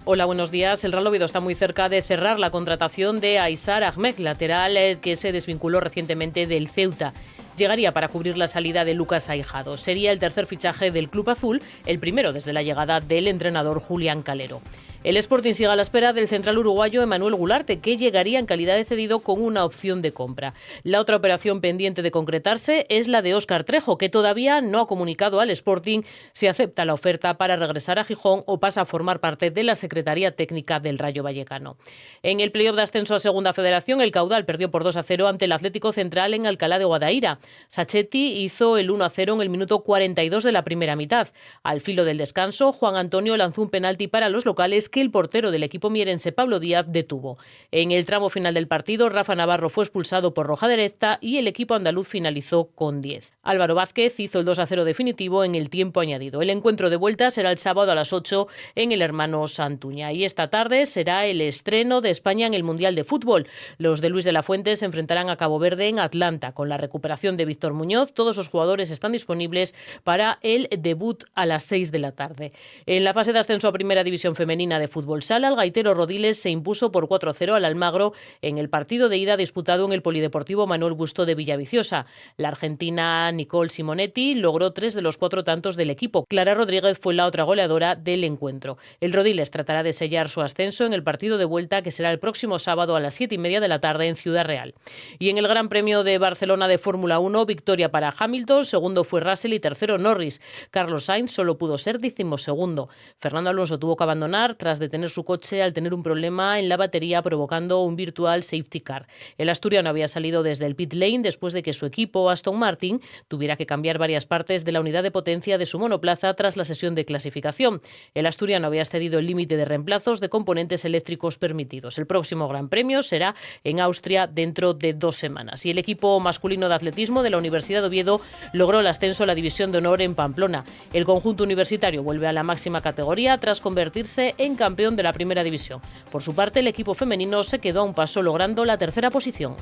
Hola, buenos días. El Real Oviedo está muy cerca de cerrar la contratación de Aysar Ahmed, lateral que se desvinculó recientemente del Ceuta. Llegaría para cubrir la salida de Lucas Aijado. Sería el tercer fichaje del club azul, el primero desde la llegada del entrenador Julián Calero. El Sporting sigue a la espera del central uruguayo Emanuel Gularte, que llegaría en calidad de cedido con una opción de compra. La otra operación pendiente de concretarse es la de Óscar Trejo, que todavía no ha comunicado al Sporting si acepta la oferta para regresar a Gijón o pasa a formar parte de la Secretaría Técnica del Rayo Vallecano. En el playoff de ascenso a Segunda Federación, el Caudal perdió por 2-0 ante el Atlético Central en Alcalá de Guadaira. Sacchetti hizo el 1-0 en el minuto 42 de la primera mitad. Al filo del descanso, Juan Antonio lanzó un penalti para los locales que el portero del equipo mierense, Pablo Díaz, detuvo. En el tramo final del partido, Rafa Navarro fue expulsado por roja directa y el equipo andaluz finalizó con 10. Álvaro Vázquez hizo el 2-0 definitivo en el tiempo añadido. El encuentro de vuelta será el sábado a las 8 en el Hermano Santuña. Y esta tarde será el estreno de España en el Mundial de Fútbol. Los de Luis de la Fuente se enfrentarán a Cabo Verde en Atlanta. Con la recuperación de Víctor Muñoz, todos los jugadores están disponibles para el debut a las 6 de la tarde. En la fase de ascenso a Primera División Femenina de Fútbol Sala, el Gaitero Rodiles se impuso por 4-0 al Almagro en el partido de ida disputado en el Polideportivo Manuel Busto de Villaviciosa. La argentina Nicole Simonetti logró 3 de los 4 tantos del equipo. Clara Rodríguez fue la otra goleadora del encuentro. El Rodiles tratará de sellar su ascenso en el partido de vuelta, que será el próximo sábado a las 7:30 de la tarde en Ciudad Real. Y en el Gran Premio de Barcelona de Fórmula 1, victoria para Hamilton, segundo fue Russell y tercero Norris. Carlos Sainz solo pudo ser 12º. Fernando Alonso tuvo que abandonar tras detener su coche al tener un problema en la batería, provocando un virtual safety car. El asturiano había salido desde el pit lane después de que su equipo, Aston Martin, tuviera que cambiar varias partes de la unidad de potencia de su monoplaza tras la sesión de clasificación. El asturiano había excedido el límite de reemplazos de componentes eléctricos permitidos. El próximo Gran Premio será en Austria dentro de 2 semanas. Y el equipo masculino de atletismo de la Universidad de Oviedo logró el ascenso a la División de Honor en Pamplona. El conjunto universitario vuelve a la máxima categoría tras convertirse en campeón de la Primera División. Por su parte, el equipo femenino se quedó a un paso logrando la 3ª posición.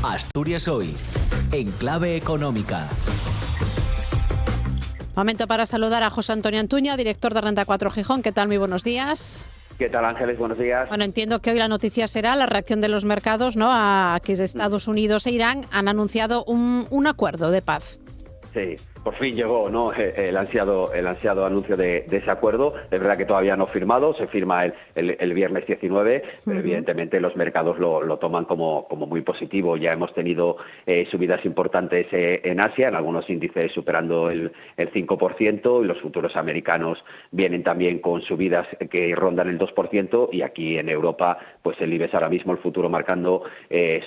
Asturias Hoy, en clave económica. Momento para saludar a José Antonio Antuña, director de Renta 4 Gijón. ¿Qué tal? Muy buenos días. ¿Qué tal, Ángeles? Buenos días. Bueno, entiendo que hoy la noticia será la reacción de los mercados, ¿no? A que Estados Unidos e Irán han anunciado un acuerdo de paz. Sí, por fin llegó, ¿no?, el ansiado anuncio de ese acuerdo. Es verdad que todavía no firmado, se firma el viernes 19, pero evidentemente los mercados lo toman como muy positivo. Ya hemos tenido subidas importantes en Asia, en algunos índices superando el 5%, y los futuros americanos vienen también con subidas que rondan el 2%, y aquí en Europa, pues el IBEX ahora mismo, el futuro marcando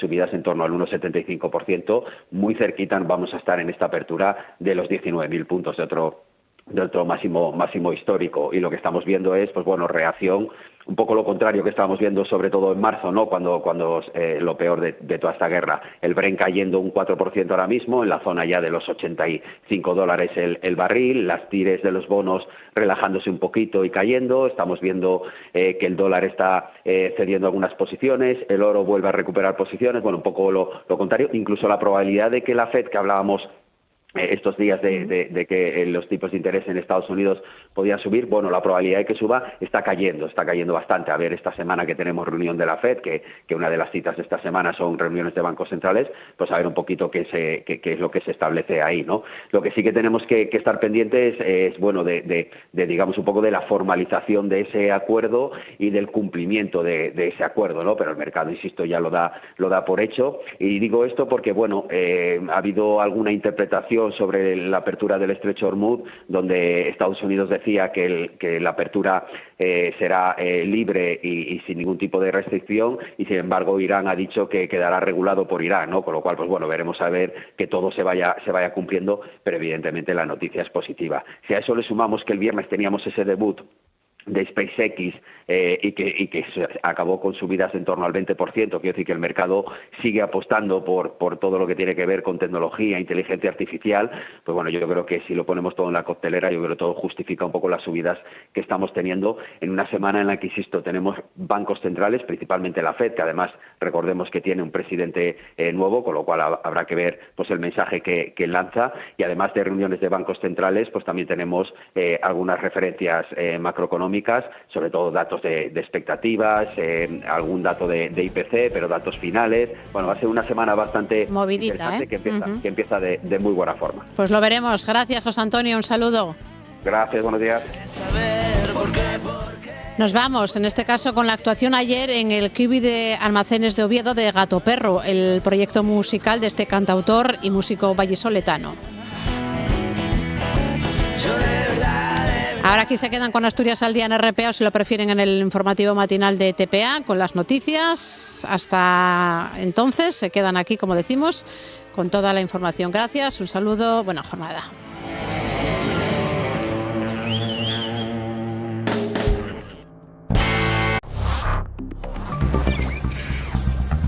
subidas en torno al 1,75%, muy cerquita vamos a estar en esta apertura de los 19.000 puntos de otro máximo histórico. Y lo que estamos viendo es, pues bueno, reacción, un poco lo contrario que estábamos viendo sobre todo en marzo, ¿no?, cuando lo peor de toda esta guerra. El Brent cayendo un 4% ahora mismo, en la zona ya de los $85 el barril, las tires de los bonos relajándose un poquito y cayendo. Estamos viendo que el dólar está cediendo algunas posiciones, el oro vuelve a recuperar posiciones, bueno, un poco lo contrario. Incluso la probabilidad de que la FED, que hablábamos estos días de que los tipos de interés en Estados Unidos podían subir, bueno, la probabilidad de que suba está cayendo bastante. A ver, esta semana que tenemos reunión de la FED, que una de las citas de esta semana son reuniones de bancos centrales, pues a ver un poquito qué es lo que se establece ahí, ¿no? Lo que sí que tenemos que estar pendientes es bueno, de digamos un poco de la formalización de ese acuerdo y del cumplimiento de ese acuerdo, ¿no? Pero el mercado, insisto, ya lo da por hecho. Y digo esto porque, bueno, ha habido alguna interpretación discusión sobre la apertura del estrecho Hormuz, donde Estados Unidos decía que la apertura será libre y sin ningún tipo de restricción, y sin embargo Irán ha dicho que quedará regulado por Irán, ¿no? Con lo cual, pues bueno, veremos a ver que todo se vaya cumpliendo, pero evidentemente la noticia es positiva. Si a eso le sumamos que el viernes teníamos ese debut de SpaceX y que se acabó con subidas en torno al 20%, quiero decir que el mercado sigue apostando por todo lo que tiene que ver con tecnología, inteligencia artificial, pues bueno, yo creo que si lo ponemos todo en la coctelera, yo creo que todo justifica un poco las subidas que estamos teniendo en una semana en la que, insisto, tenemos bancos centrales, principalmente la Fed, que además recordemos que tiene un presidente nuevo, con lo cual habrá que ver pues el mensaje que lanza, y además de reuniones de bancos centrales, pues también tenemos algunas referencias macroeconómicas, sobre todo datos de expectativas, algún dato de IPC, pero datos finales. Bueno, va a ser una semana bastante movidita, interesante, que empieza de muy buena forma. Pues lo veremos. Gracias, José Antonio. Un saludo. Gracias, buenos días. Nos vamos, en este caso, con la actuación ayer en el Kiwi de Almacenes de Oviedo de Gato Perro, el proyecto musical de este cantautor y músico vallisoletano. Ahora aquí se quedan con Asturias al día en RPA, o si lo prefieren en el informativo matinal de TPA, con las noticias. Hasta entonces se quedan aquí, como decimos, con toda la información. Gracias, un saludo, buena jornada.